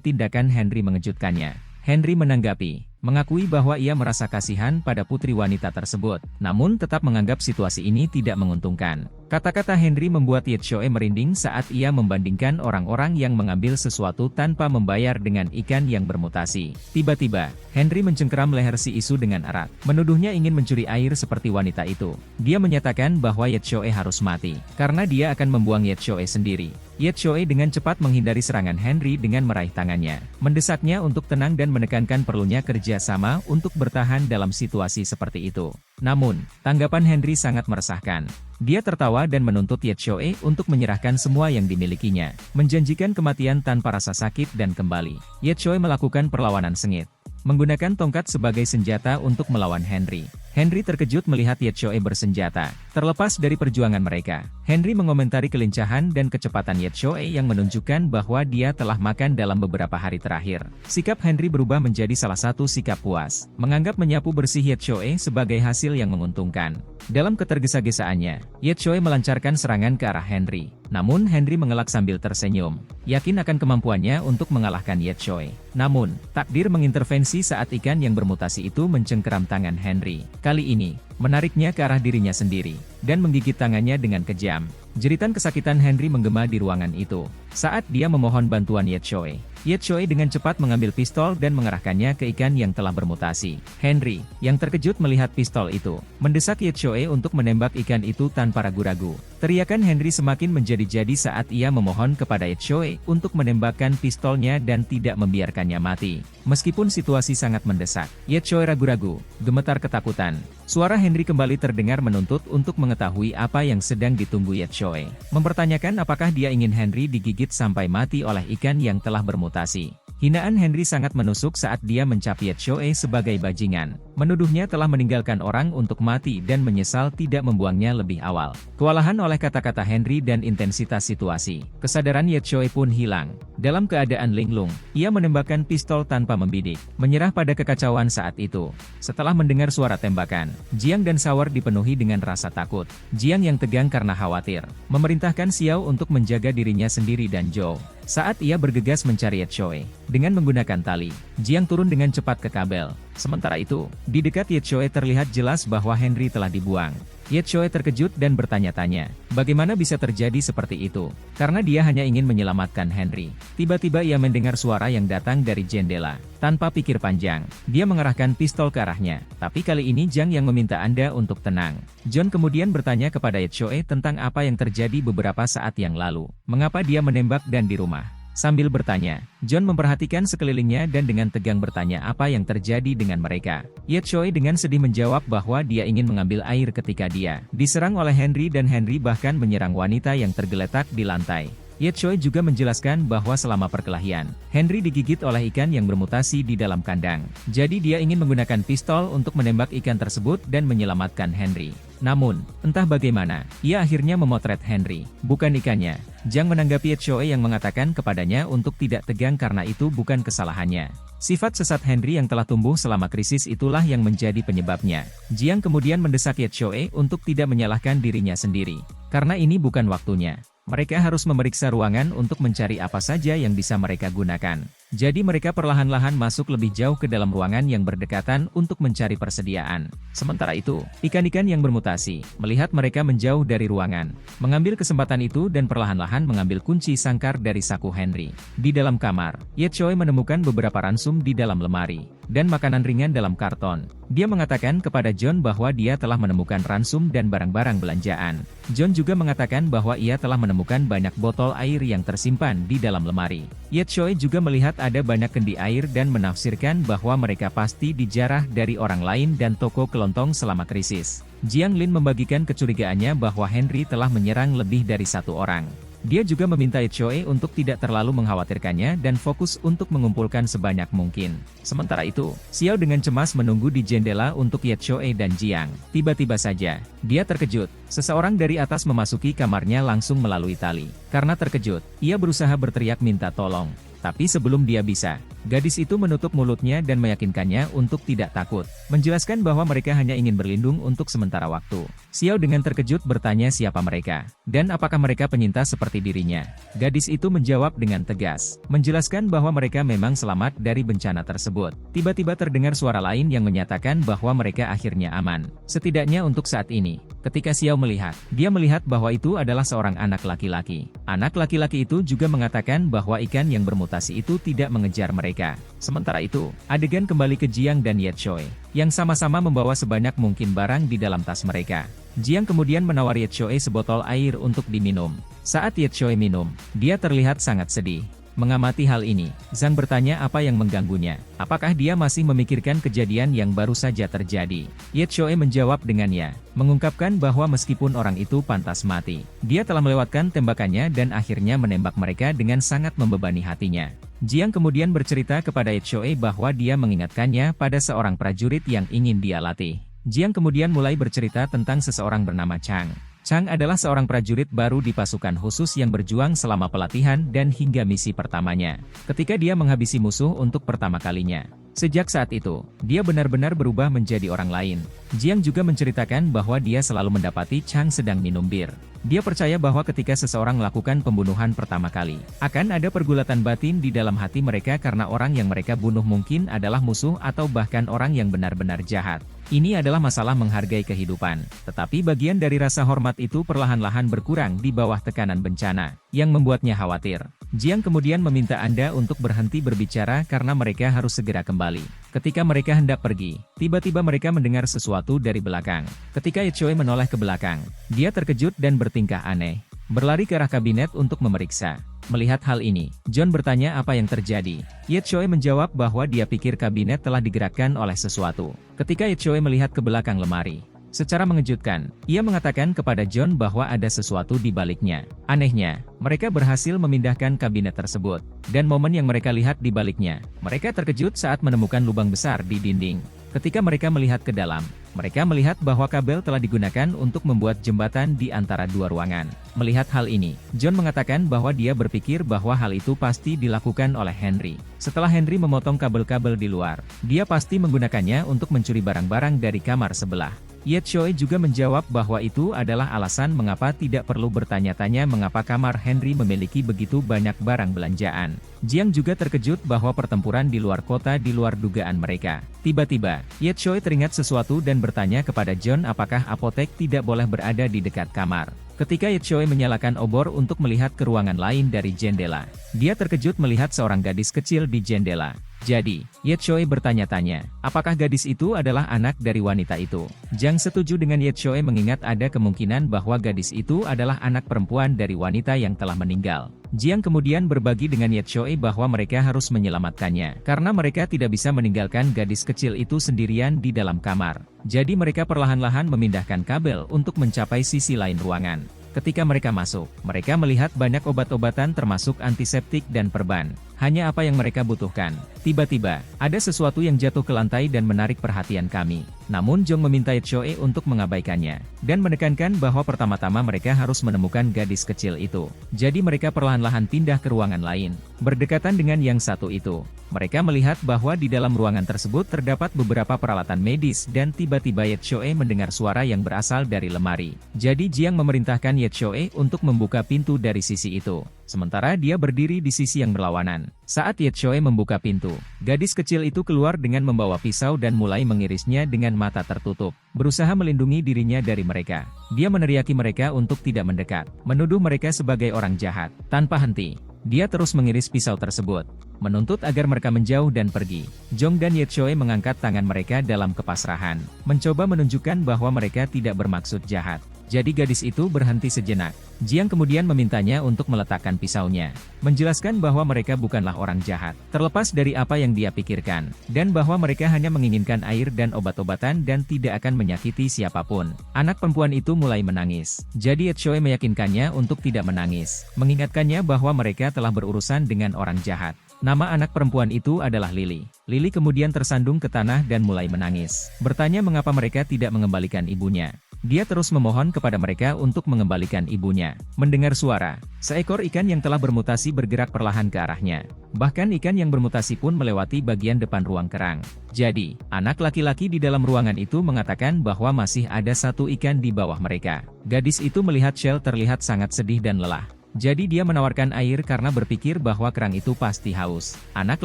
tindakan Henry mengejutkannya. Henry menanggapi, mengakui bahwa ia merasa kasihan pada putri wanita tersebut, namun tetap menganggap situasi ini tidak menguntungkan. Kata-kata Henry membuat Ye Choi merinding saat ia membandingkan orang-orang yang mengambil sesuatu tanpa membayar dengan ikan yang bermutasi. Tiba-tiba, Henry mencengkeram leher si Isu dengan erat, menuduhnya ingin mencuri air seperti wanita itu. Dia menyatakan bahwa Ye Choi harus mati, karena dia akan membuang Ye Choi sendiri. Ye Choi dengan cepat menghindari serangan Henry dengan meraih tangannya, mendesaknya untuk tenang dan menekankan perlunya kerja sama untuk bertahan dalam situasi seperti itu. Namun, tanggapan Henry sangat meresahkan. Dia tertawa dan menuntut Ye Choi untuk menyerahkan semua yang dimilikinya, menjanjikan kematian tanpa rasa sakit dan kembali. Ye Choi melakukan perlawanan sengit, menggunakan tongkat sebagai senjata untuk melawan Henry. Henry terkejut melihat Ye Choi bersenjata. Terlepas dari perjuangan mereka, Henry mengomentari kelincahan dan kecepatan Ye Choi yang menunjukkan bahwa dia telah makan dalam beberapa hari terakhir. Sikap Henry berubah menjadi salah satu sikap puas, menganggap menyapu bersih Ye Choi sebagai hasil yang menguntungkan. Dalam ketergesa-gesaannya, Ye Choi melancarkan serangan ke arah Henry. Namun Henry mengelak sambil tersenyum, yakin akan kemampuannya untuk mengalahkan Ye Choi. Namun, takdir mengintervensi saat ikan yang bermutasi itu mencengkeram tangan Henry. Kali ini, menariknya ke arah dirinya sendiri, dan menggigit tangannya dengan kejam. Jeritan kesakitan Henry menggema di ruangan itu, saat dia memohon bantuan Ye Choi. Ye Choi dengan cepat mengambil pistol dan mengerahkannya ke ikan yang telah bermutasi. Henry, yang terkejut melihat pistol itu, mendesak Ye Choi untuk menembak ikan itu tanpa ragu-ragu. Teriakan Henry semakin menjadi-jadi saat ia memohon kepada Ye Choi untuk menembakkan pistolnya dan tidak membiarkannya mati. Meskipun situasi sangat mendesak, Ye Choi ragu-ragu, gemetar ketakutan. Suara Henry kembali terdengar menuntut untuk mengetahui apa yang sedang ditunggu Ye Choi. Mempertanyakan apakah dia ingin Henry digigit sampai mati oleh ikan yang telah bermutasi. Hinaan Henry sangat menusuk saat dia mencap Ye Choi sebagai bajingan. Menuduhnya telah meninggalkan orang untuk mati dan menyesal tidak membuangnya lebih awal. Kewalahan oleh kata-kata Henry dan intensitas situasi, kesadaran Ye Choi pun hilang. Dalam keadaan linglung, ia menembakkan pistol tanpa membidik, menyerah pada kekacauan saat itu. Setelah mendengar suara tembakan, Jiang dan Sawar dipenuhi dengan rasa takut. Jiang yang tegang karena khawatir, memerintahkan Xiao untuk menjaga dirinya sendiri dan Zhou. Saat ia bergegas mencari Ye Choi, dengan menggunakan tali, Jiang turun dengan cepat ke kabel. Sementara itu, di dekat Ye Choi terlihat jelas bahwa Henry telah dibuang. Ye Choi terkejut dan bertanya-tanya, bagaimana bisa terjadi seperti itu? Karena dia hanya ingin menyelamatkan Henry. Tiba-tiba ia mendengar suara yang datang dari jendela. Tanpa pikir panjang, dia mengarahkan pistol ke arahnya. Tapi kali ini Jang yang meminta Anda untuk tenang. John kemudian bertanya kepada Ye Choi tentang apa yang terjadi beberapa saat yang lalu. Mengapa dia menembak dan di rumah? Sambil bertanya, John memperhatikan sekelilingnya dan dengan tegang bertanya apa yang terjadi dengan mereka. Ye Choi dengan sedih menjawab bahwa dia ingin mengambil air ketika dia diserang oleh Henry dan Henry bahkan menyerang wanita yang tergeletak di lantai. Ye Choi juga menjelaskan bahwa selama perkelahian, Henry digigit oleh ikan yang bermutasi di dalam kandang. Jadi dia ingin menggunakan pistol untuk menembak ikan tersebut dan menyelamatkan Henry. Namun, entah bagaimana, ia akhirnya memotret Henry, bukan ikannya. Jang menanggapi Ye Choi yang mengatakan kepadanya untuk tidak tegang karena itu bukan kesalahannya. Sifat sesat Henry yang telah tumbuh selama krisis itulah yang menjadi penyebabnya. Jiang kemudian mendesak Ye Choi untuk tidak menyalahkan dirinya sendiri. Karena ini bukan waktunya. Mereka harus memeriksa ruangan untuk mencari apa saja yang bisa mereka gunakan. Jadi mereka perlahan-lahan masuk lebih jauh ke dalam ruangan yang berdekatan untuk mencari persediaan. Sementara itu, ikan-ikan yang bermutasi, melihat mereka menjauh dari ruangan, mengambil kesempatan itu dan perlahan-lahan mengambil kunci sangkar dari saku Henry. Di dalam kamar, Ye Choi menemukan beberapa ransum di dalam lemari, dan makanan ringan dalam karton. Dia mengatakan kepada John bahwa dia telah menemukan ransum dan barang-barang belanjaan. John juga mengatakan bahwa ia telah menemukan banyak botol air yang tersimpan di dalam lemari. Ye Choi juga melihat ada banyak kendi air dan menafsirkan bahwa mereka pasti dijarah dari orang lain dan toko kelontong selama krisis. Jiang Lin membagikan kecurigaannya bahwa Henry telah menyerang lebih dari satu orang. Dia juga meminta Ye Choi untuk tidak terlalu mengkhawatirkannya dan fokus untuk mengumpulkan sebanyak mungkin. Sementara itu, Xiao dengan cemas menunggu di jendela untuk Ye Choi dan Jiang. Tiba-tiba saja, dia terkejut. Seseorang dari atas memasuki kamarnya langsung melalui tali. Karena terkejut, ia berusaha berteriak minta tolong. Tapi sebelum dia bisa, gadis itu menutup mulutnya dan meyakinkannya untuk tidak takut. Menjelaskan bahwa mereka hanya ingin berlindung untuk sementara waktu. Xiao dengan terkejut bertanya siapa mereka, dan apakah mereka penyintas seperti dirinya. Gadis itu menjawab dengan tegas, menjelaskan bahwa mereka memang selamat dari bencana tersebut. Tiba-tiba terdengar suara lain yang menyatakan bahwa mereka akhirnya aman. Setidaknya untuk saat ini. Ketika Xiao melihat, dia melihat bahwa itu adalah seorang anak laki-laki. Anak laki-laki itu juga mengatakan bahwa ikan yang bermutasi itu tidak mengejar mereka. Sementara itu, adegan kembali ke Jiang dan Ye Choi, yang sama-sama membawa sebanyak mungkin barang di dalam tas mereka. Jiang kemudian menawari Ye Choi sebotol air untuk diminum. Saat Ye Choi minum, dia terlihat sangat sedih. Mengamati hal ini, Zhang bertanya apa yang mengganggunya. Apakah dia masih memikirkan kejadian yang baru saja terjadi? Ye Choi menjawab dengan ya, mengungkapkan bahwa meskipun orang itu pantas mati, dia telah melewatkan tembakannya dan akhirnya menembak mereka dengan sangat membebani hatinya. Jiang kemudian bercerita kepada Ye Choi bahwa dia mengingatkannya pada seorang prajurit yang ingin dia latih. Jiang kemudian mulai bercerita tentang seseorang bernama Chang. Chang adalah seorang prajurit baru di pasukan khusus yang berjuang selama pelatihan dan hingga misi pertamanya, ketika dia menghabisi musuh untuk pertama kalinya. Sejak saat itu, dia benar-benar berubah menjadi orang lain. Jiang juga menceritakan bahwa dia selalu mendapati Chang sedang minum bir. Dia percaya bahwa ketika seseorang melakukan pembunuhan pertama kali, akan ada pergulatan batin di dalam hati mereka karena orang yang mereka bunuh mungkin adalah musuh atau bahkan orang yang benar-benar jahat. Ini adalah masalah menghargai kehidupan, tetapi bagian dari rasa hormat itu perlahan-lahan berkurang di bawah tekanan bencana, yang membuatnya khawatir. Jiang kemudian meminta Anda untuk berhenti berbicara karena mereka harus segera kembali. Ketika mereka hendak pergi, tiba-tiba mereka mendengar sesuatu dari belakang. Ketika Ye Choi menoleh ke belakang, dia terkejut dan bertingkah aneh. Berlari ke arah kabinet untuk memeriksa. Melihat hal ini, John bertanya apa yang terjadi. Ye Choi menjawab bahwa dia pikir kabinet telah digerakkan oleh sesuatu. Ketika Ye Choi melihat ke belakang lemari, secara mengejutkan, ia mengatakan kepada John bahwa ada sesuatu di baliknya. Anehnya, mereka berhasil memindahkan kabinet tersebut. Dan momen yang mereka lihat di baliknya, mereka terkejut saat menemukan lubang besar di dinding. Ketika mereka melihat ke dalam, mereka melihat bahwa kabel telah digunakan untuk membuat jembatan di antara dua ruangan. Melihat hal ini, John mengatakan bahwa dia berpikir bahwa hal itu pasti dilakukan oleh Henry. Setelah Henry memotong kabel-kabel di luar, dia pasti menggunakannya untuk mencuri barang-barang dari kamar sebelah. Ye Choi juga menjawab bahwa itu adalah alasan mengapa tidak perlu bertanya-tanya mengapa kamar Henry memiliki begitu banyak barang belanjaan. Jiang juga terkejut bahwa pertempuran di luar kota di luar dugaan mereka. Tiba-tiba, Ye Choi teringat sesuatu dan bertanya kepada John apakah apotek tidak boleh berada di dekat kamar. Ketika Ye Choi menyalakan obor untuk melihat ke ruangan lain dari jendela, dia terkejut melihat seorang gadis kecil di jendela. Jadi, Ye Choi bertanya-tanya, apakah gadis itu adalah anak dari wanita itu? Jiang setuju dengan Ye Choi mengingat ada kemungkinan bahwa gadis itu adalah anak perempuan dari wanita yang telah meninggal. Jiang kemudian berbagi dengan Ye Choi bahwa mereka harus menyelamatkannya, karena mereka tidak bisa meninggalkan gadis kecil itu sendirian di dalam kamar. Jadi mereka perlahan-lahan memindahkan kabel untuk mencapai sisi lain ruangan. Ketika mereka masuk, mereka melihat banyak obat-obatan termasuk antiseptik dan perban. Hanya apa yang mereka butuhkan. Tiba-tiba, ada sesuatu yang jatuh ke lantai dan menarik perhatian kami. Namun Jong meminta Ye Choi untuk mengabaikannya, dan menekankan bahwa pertama-tama mereka harus menemukan gadis kecil itu. Jadi mereka perlahan-lahan pindah ke ruangan lain, berdekatan dengan yang satu itu. Mereka melihat bahwa di dalam ruangan tersebut terdapat beberapa peralatan medis dan tiba-tiba Ye Choi mendengar suara yang berasal dari lemari. Jadi Jiang memerintahkan Ye Choi untuk membuka pintu dari sisi itu. Sementara dia berdiri di sisi yang berlawanan. Saat Ye Choi membuka pintu, gadis kecil itu keluar dengan membawa pisau dan mulai mengirisnya dengan mata tertutup, berusaha melindungi dirinya dari mereka. Dia meneriaki mereka untuk tidak mendekat, menuduh mereka sebagai orang jahat. Tanpa henti, dia terus mengiris pisau tersebut, menuntut agar mereka menjauh dan pergi. Jong dan Ye Choi mengangkat tangan mereka dalam kepasrahan, mencoba menunjukkan bahwa mereka tidak bermaksud jahat. Jadi gadis itu berhenti sejenak. Jiang kemudian memintanya untuk meletakkan pisaunya, menjelaskan bahwa mereka bukanlah orang jahat, terlepas dari apa yang dia pikirkan, dan bahwa mereka hanya menginginkan air dan obat-obatan dan tidak akan menyakiti siapapun. Anak perempuan itu mulai menangis. Jadi Ye Choi meyakinkannya untuk tidak menangis, mengingatkannya bahwa mereka telah berurusan dengan orang jahat. Nama anak perempuan itu adalah Lily. Lily kemudian tersandung ke tanah dan mulai menangis, bertanya mengapa mereka tidak mengembalikan ibunya. Dia terus memohon kepada mereka untuk mengembalikan ibunya. Mendengar suara, seekor ikan yang telah bermutasi bergerak perlahan ke arahnya. Bahkan ikan yang bermutasi pun melewati bagian depan ruang kerang. Jadi, anak laki-laki di dalam ruangan itu mengatakan bahwa masih ada satu ikan di bawah mereka. Gadis itu melihat Shell terlihat sangat sedih dan lelah. Jadi dia menawarkan air karena berpikir bahwa kerang itu pasti haus. Anak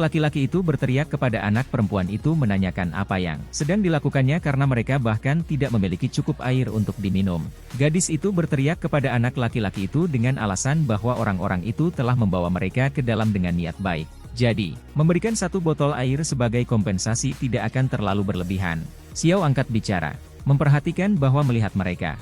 laki-laki itu berteriak kepada anak perempuan itu menanyakan apa yang sedang dilakukannya karena mereka bahkan tidak memiliki cukup air untuk diminum. Gadis itu berteriak kepada anak laki-laki itu dengan alasan bahwa orang-orang itu telah membawa mereka ke dalam dengan niat baik. Jadi, memberikan satu botol air sebagai kompensasi tidak akan terlalu berlebihan. Xiao angkat bicara, memperhatikan bahwa melihat mereka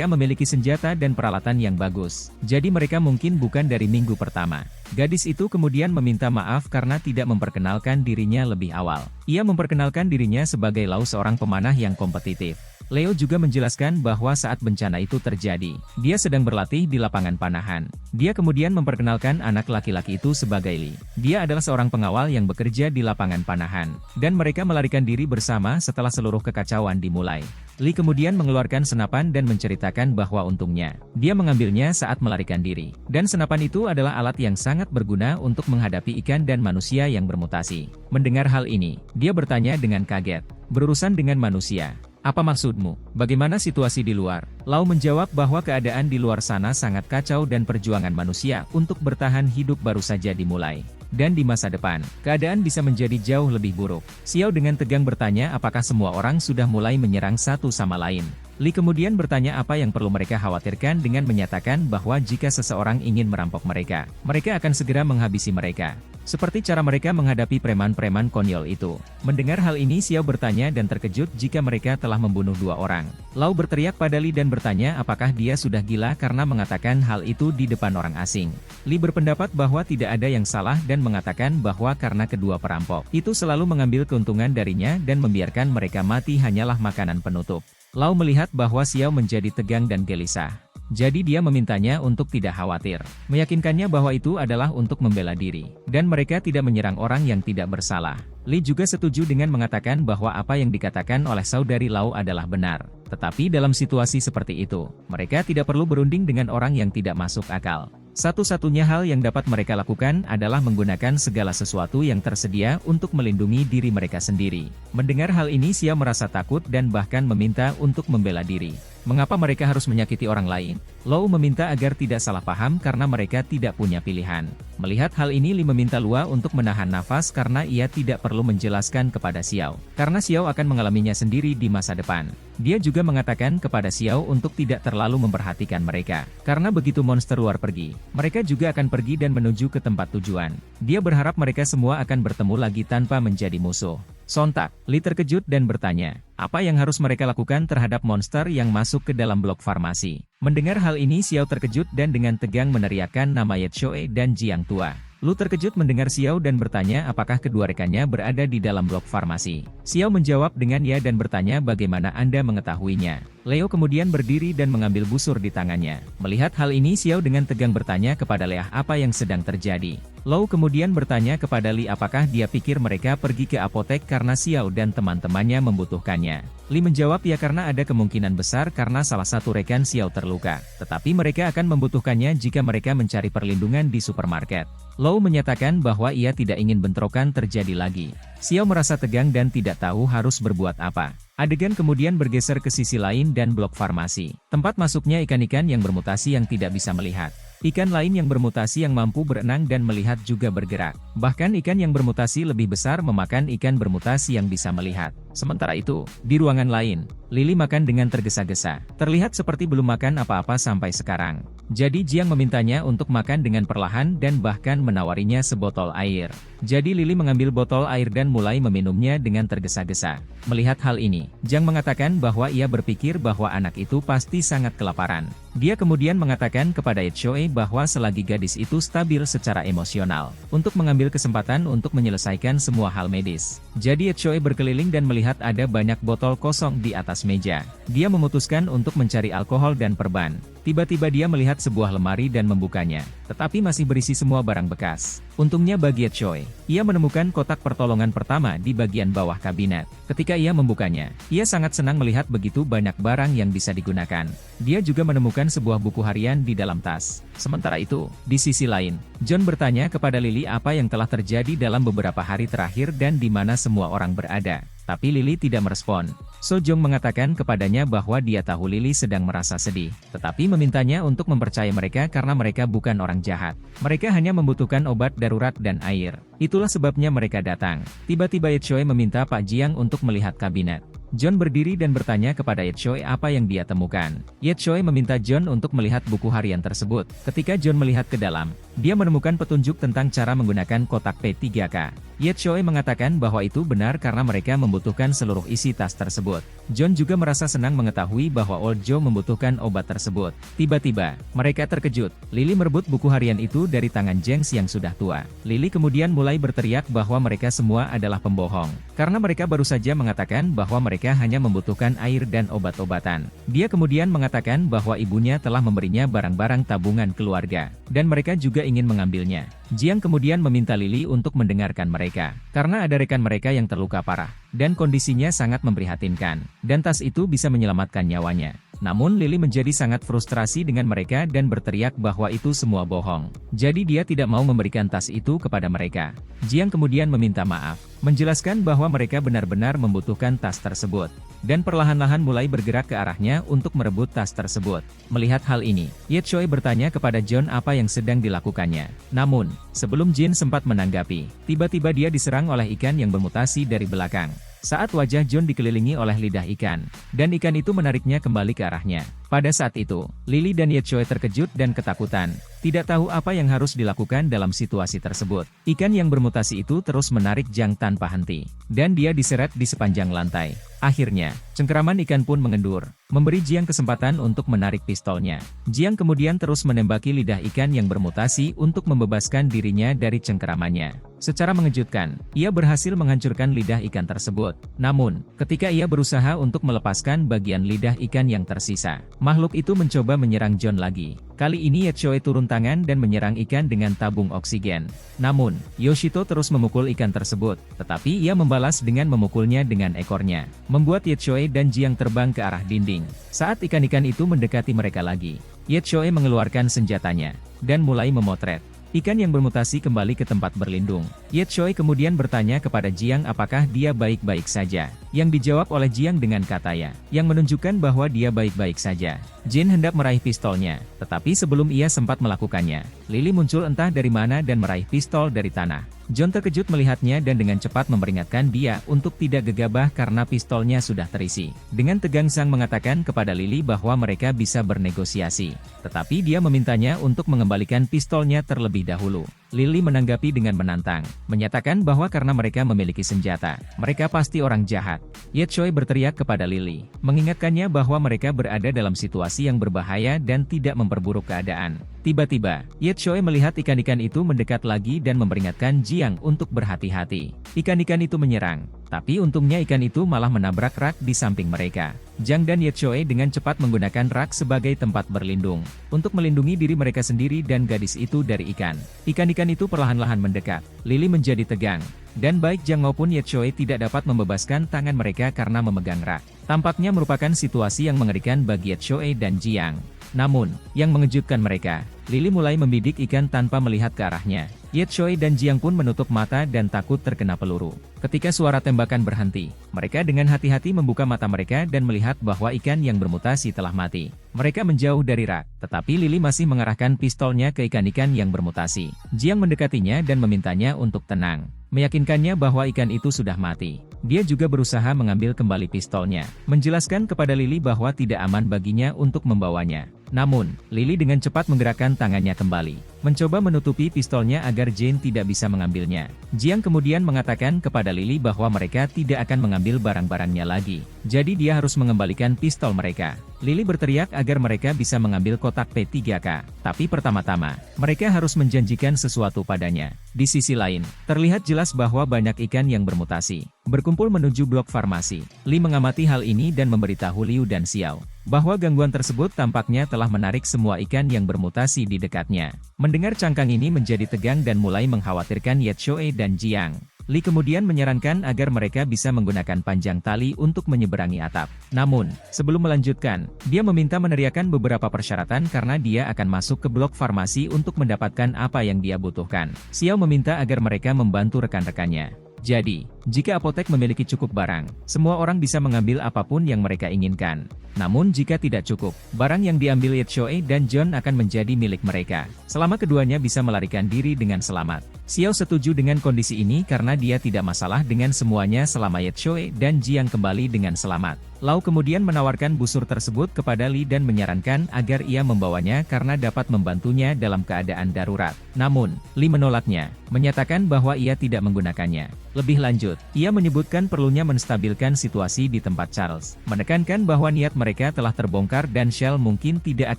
memiliki senjata dan peralatan yang bagus. Jadi mereka mungkin bukan dari minggu pertama. Gadis itu kemudian meminta maaf karena tidak memperkenalkan dirinya lebih awal. Ia memperkenalkan dirinya sebagai Lau, seorang pemanah yang kompetitif. Leo juga menjelaskan bahwa saat bencana itu terjadi, dia sedang berlatih di lapangan panahan. Dia kemudian memperkenalkan anak laki-laki itu sebagai Lee. Dia adalah seorang pengawal yang bekerja di lapangan panahan, dan mereka melarikan diri bersama setelah seluruh kekacauan dimulai. Lee kemudian mengeluarkan senapan dan menceritakan bahwa untungnya, dia mengambilnya saat melarikan diri. Dan senapan itu adalah alat yang sangat berguna untuk menghadapi ikan dan manusia yang bermutasi. Mendengar hal ini, dia bertanya dengan kaget, berurusan dengan manusia. Apa maksudmu? Bagaimana situasi di luar? Lau menjawab bahwa keadaan di luar sana sangat kacau dan perjuangan manusia untuk bertahan hidup baru saja dimulai. Dan di masa depan, keadaan bisa menjadi jauh lebih buruk. Xiao dengan tegang bertanya apakah semua orang sudah mulai menyerang satu sama lain. Li kemudian bertanya apa yang perlu mereka khawatirkan dengan menyatakan bahwa jika seseorang ingin merampok mereka, mereka akan segera menghabisi mereka. Seperti cara mereka menghadapi preman-preman konyol itu. Mendengar hal ini Xiao bertanya dan terkejut jika mereka telah membunuh 2 orang. Lau berteriak pada Li dan bertanya apakah dia sudah gila karena mengatakan hal itu di depan orang asing. Li berpendapat bahwa tidak ada yang salah dan mengatakan bahwa karena kedua perampok itu selalu mengambil keuntungan darinya dan membiarkan mereka mati hanyalah makanan penutup. Lau melihat bahwa Xiao menjadi tegang dan gelisah. Jadi dia memintanya untuk tidak khawatir, meyakinkannya bahwa itu adalah untuk membela diri, dan mereka tidak menyerang orang yang tidak bersalah. Li juga setuju dengan mengatakan bahwa apa yang dikatakan oleh saudari Lau adalah benar. Tetapi dalam situasi seperti itu, mereka tidak perlu berunding dengan orang yang tidak masuk akal. Satu-satunya hal yang dapat mereka lakukan adalah menggunakan segala sesuatu yang tersedia untuk melindungi diri mereka sendiri. Mendengar hal ini, Xiao merasa takut dan bahkan meminta untuk membela diri. Mengapa mereka harus menyakiti orang lain? Lou meminta agar tidak salah paham karena mereka tidak punya pilihan. Melihat hal ini, Li meminta Lua untuk menahan nafas karena ia tidak perlu menjelaskan kepada Xiao. Karena Xiao akan mengalaminya sendiri di masa depan. Dia juga mengatakan kepada Xiao untuk tidak terlalu memperhatikan mereka. Karena begitu monster luar pergi, mereka juga akan pergi dan menuju ke tempat tujuan. Dia berharap mereka semua akan bertemu lagi tanpa menjadi musuh. Sontak, Li terkejut dan bertanya, apa yang harus mereka lakukan terhadap monster yang masuk ke dalam blok farmasi? Mendengar hal ini, Xiao terkejut dan dengan tegang meneriakkan nama Ye Choi dan Jiang Tua. Lu terkejut mendengar Xiao dan bertanya apakah kedua rekannya berada di dalam blok farmasi. Xiao menjawab dengan ya dan bertanya bagaimana Anda mengetahuinya. Leo kemudian berdiri dan mengambil busur di tangannya. Melihat hal ini, Xiao dengan tegang bertanya kepada Leah apa yang sedang terjadi. Lou kemudian bertanya kepada Li apakah dia pikir mereka pergi ke apotek karena Xiao dan teman-temannya membutuhkannya. Li menjawab ya karena ada kemungkinan besar karena salah satu rekan Xiao terluka. Tetapi mereka akan membutuhkannya jika mereka mencari perlindungan di supermarket. Lou menyatakan bahwa ia tidak ingin bentrokan terjadi lagi. Xiao merasa tegang dan tidak tahu harus berbuat apa. Adegan kemudian bergeser ke sisi lain dan blok farmasi. Tempat masuknya ikan-ikan yang bermutasi yang tidak bisa melihat. Ikan lain yang bermutasi yang mampu berenang dan melihat juga bergerak. Bahkan ikan yang bermutasi lebih besar memakan ikan bermutasi yang bisa melihat. Sementara itu, di ruangan lain, Lily makan dengan tergesa-gesa. Terlihat seperti belum makan apa-apa sampai sekarang. Jadi Jiang memintanya untuk makan dengan perlahan dan bahkan menawarinya sebotol air. Jadi Lily mengambil botol air dan mulai meminumnya dengan tergesa-gesa. Melihat hal ini, Jiang mengatakan bahwa ia berpikir bahwa anak itu pasti sangat kelaparan. Dia kemudian mengatakan kepada Ye Choi bahwa selagi gadis itu stabil secara emosional, untuk mengambil kesempatan untuk menyelesaikan semua hal medis. Jadi Ye Choi berkeliling dan melihat ada banyak botol kosong di atas meja. Dia memutuskan untuk mencari alkohol dan perban. Tiba-tiba dia melihat sebuah lemari dan membukanya, tetapi masih berisi semua barang bekas. Untungnya bagi Ye Choi, ia menemukan kotak pertolongan pertama di bagian bawah kabinet. Ketika ia membukanya, ia sangat senang melihat begitu banyak barang yang bisa digunakan. Dia juga menemukan sebuah buku harian di dalam tas. Sementara itu, di sisi lain, John bertanya kepada Lily apa yang telah terjadi dalam beberapa hari terakhir dan di mana semua orang berada. Tapi Lily tidak merespon. So Jong mengatakan kepadanya bahwa dia tahu Lily sedang merasa sedih, tetapi memintanya untuk mempercayai mereka karena mereka bukan orang jahat. Mereka hanya membutuhkan obat darurat dan air. Itulah sebabnya mereka datang. Tiba-tiba Ye Choi meminta Pak Jiang untuk melihat kabinet. John berdiri dan bertanya kepada Ye Choi apa yang dia temukan. Ye Choi meminta John untuk melihat buku harian tersebut. Ketika John melihat ke dalam, dia menemukan petunjuk tentang cara menggunakan kotak P3K. Ye Choi mengatakan bahwa itu benar karena mereka membutuhkan seluruh isi tas tersebut. John juga merasa senang mengetahui bahwa Old Joe membutuhkan obat tersebut. Tiba-tiba, mereka terkejut. Lily merebut buku harian itu dari tangan Jengs yang sudah tua. Lily kemudian mulai berteriak bahwa mereka semua adalah pembohong. Karena mereka baru saja mengatakan bahwa mereka hanya membutuhkan air dan obat-obatan. Dia kemudian mengatakan bahwa ibunya telah memberinya barang-barang tabungan keluarga, dan mereka juga ingin mengambilnya. Jiang kemudian meminta Lily untuk mendengarkan mereka, karena ada rekan mereka yang terluka parah, dan kondisinya sangat memprihatinkan, dan tas itu bisa menyelamatkan nyawanya. Namun Lily menjadi sangat frustrasi dengan mereka dan berteriak bahwa itu semua bohong. Jadi dia tidak mau memberikan tas itu kepada mereka. Jiang kemudian meminta maaf, menjelaskan bahwa mereka benar-benar membutuhkan tas tersebut, dan perlahan-lahan mulai bergerak ke arahnya untuk merebut tas tersebut. Melihat hal ini, Ye Choi bertanya kepada John apa yang sedang dilakukannya. Namun, sebelum Jin sempat menanggapi, tiba-tiba dia diserang oleh ikan yang bermutasi dari belakang. Saat wajah John dikelilingi oleh lidah ikan, dan ikan itu menariknya kembali ke arahnya. Pada saat itu, Lily dan Ye Choi terkejut dan ketakutan, tidak tahu apa yang harus dilakukan dalam situasi tersebut. Ikan yang bermutasi itu terus menarik Jiang tanpa henti, dan dia diseret di sepanjang lantai. Akhirnya, cengkeraman ikan pun mengendur, memberi Jiang kesempatan untuk menarik pistolnya. Jiang kemudian terus menembaki lidah ikan yang bermutasi untuk membebaskan dirinya dari cengkeramannya. Secara mengejutkan, ia berhasil menghancurkan lidah ikan tersebut. Namun, ketika ia berusaha untuk melepaskan bagian lidah ikan yang tersisa, makhluk itu mencoba menyerang John lagi. Kali ini Yetchoe turun tangan dan menyerang ikan dengan tabung oksigen. Namun, Yoshito terus memukul ikan tersebut, tetapi ia membalas dengan memukulnya dengan ekornya, membuat Yetchoe dan Jiang terbang ke arah dinding. Saat ikan-ikan itu mendekati mereka lagi, Yetchoe mengeluarkan senjatanya, dan mulai memotret ikan yang bermutasi kembali ke tempat berlindung. Yetchoe kemudian bertanya kepada Jiang apakah dia baik-baik saja. Yang dijawab oleh Jiang dengan kata ya, yang menunjukkan bahwa dia baik-baik saja. Jin hendak meraih pistolnya, tetapi sebelum ia sempat melakukannya, Lily muncul entah dari mana dan meraih pistol dari tanah. John terkejut melihatnya dan dengan cepat memperingatkan dia untuk tidak gegabah karena pistolnya sudah terisi. Dengan tegang Sang mengatakan kepada Lily bahwa mereka bisa bernegosiasi, tetapi dia memintanya untuk mengembalikan pistolnya terlebih dahulu. Lily menanggapi dengan menantang, menyatakan bahwa karena mereka memiliki senjata, mereka pasti orang jahat. Yetchoe berteriak kepada Lily, mengingatkannya bahwa mereka berada dalam situasi yang berbahaya dan tidak memperburuk keadaan. Tiba-tiba, Yetchoe melihat ikan-ikan itu mendekat lagi dan memperingatkan Jiang untuk berhati-hati. Ikan-ikan itu menyerang, tapi untungnya ikan itu malah menabrak rak di samping mereka. Jiang dan Yetchoe dengan cepat menggunakan rak sebagai tempat berlindung, untuk melindungi diri mereka sendiri dan gadis itu dari ikan. Ikan-ikan itu perlahan-lahan mendekat. Lily menjadi tegang, dan baik Jiang maupun Yetchoe tidak dapat membebaskan tangan mereka karena memegang rak. Tampaknya merupakan situasi yang mengerikan bagi Yetchoe dan Jiang. Namun, yang mengejutkan mereka, Lily mulai membidik ikan tanpa melihat ke arahnya. Yetchoe dan Jiang pun menutup mata dan takut terkena peluru. Ketika suara tembakan berhenti, mereka dengan hati-hati membuka mata mereka dan melihat bahwa ikan yang bermutasi telah mati. Mereka menjauh dari rak, tetapi Lily masih mengarahkan pistolnya ke ikan-ikan yang bermutasi. Jiang mendekatinya dan memintanya untuk tenang, meyakinkannya bahwa ikan itu sudah mati. Dia juga berusaha mengambil kembali pistolnya, menjelaskan kepada Lily bahwa tidak aman baginya untuk membawanya. Namun, Lily dengan cepat menggerakkan tangannya kembali, mencoba menutupi pistolnya agar Jane tidak bisa mengambilnya. Jiang kemudian mengatakan kepada Lily bahwa mereka tidak akan mengambil barang-barangnya lagi, jadi dia harus mengembalikan pistol mereka. Lily berteriak agar mereka bisa mengambil kotak P3K, tapi pertama-tama, mereka harus menjanjikan sesuatu padanya. Di sisi lain, terlihat jelas bahwa banyak ikan yang bermutasi berkumpul menuju blok farmasi. Li mengamati hal ini dan memberitahu Liu dan Xiao bahwa gangguan tersebut tampaknya telah menarik semua ikan yang bermutasi di dekatnya. Mendengar cangkang ini menjadi tegang dan mulai mengkhawatirkan Yetchoe dan Jiang. Li kemudian menyarankan agar mereka bisa menggunakan panjang tali untuk menyeberangi atap. Namun, sebelum melanjutkan, dia meminta meneriakan beberapa persyaratan karena dia akan masuk ke blok farmasi untuk mendapatkan apa yang dia butuhkan. Xiao meminta agar mereka membantu rekan-rekannya. Jadi, jika apotek memiliki cukup barang, semua orang bisa mengambil apapun yang mereka inginkan. Namun jika tidak cukup, barang yang diambil Yetchoe dan John akan menjadi milik mereka, selama keduanya bisa melarikan diri dengan selamat. Xiao setuju dengan kondisi ini karena dia tidak masalah dengan semuanya selama Yetchoe dan Jiang kembali dengan selamat. Lau kemudian menawarkan busur tersebut kepada Li dan menyarankan agar ia membawanya karena dapat membantunya dalam keadaan darurat. Namun, Li menolaknya, menyatakan bahwa ia tidak menggunakannya. Lebih lanjut, ia menyebutkan perlunya menstabilkan situasi di tempat Charles, menekankan bahwa niat mereka telah terbongkar dan Shell mungkin tidak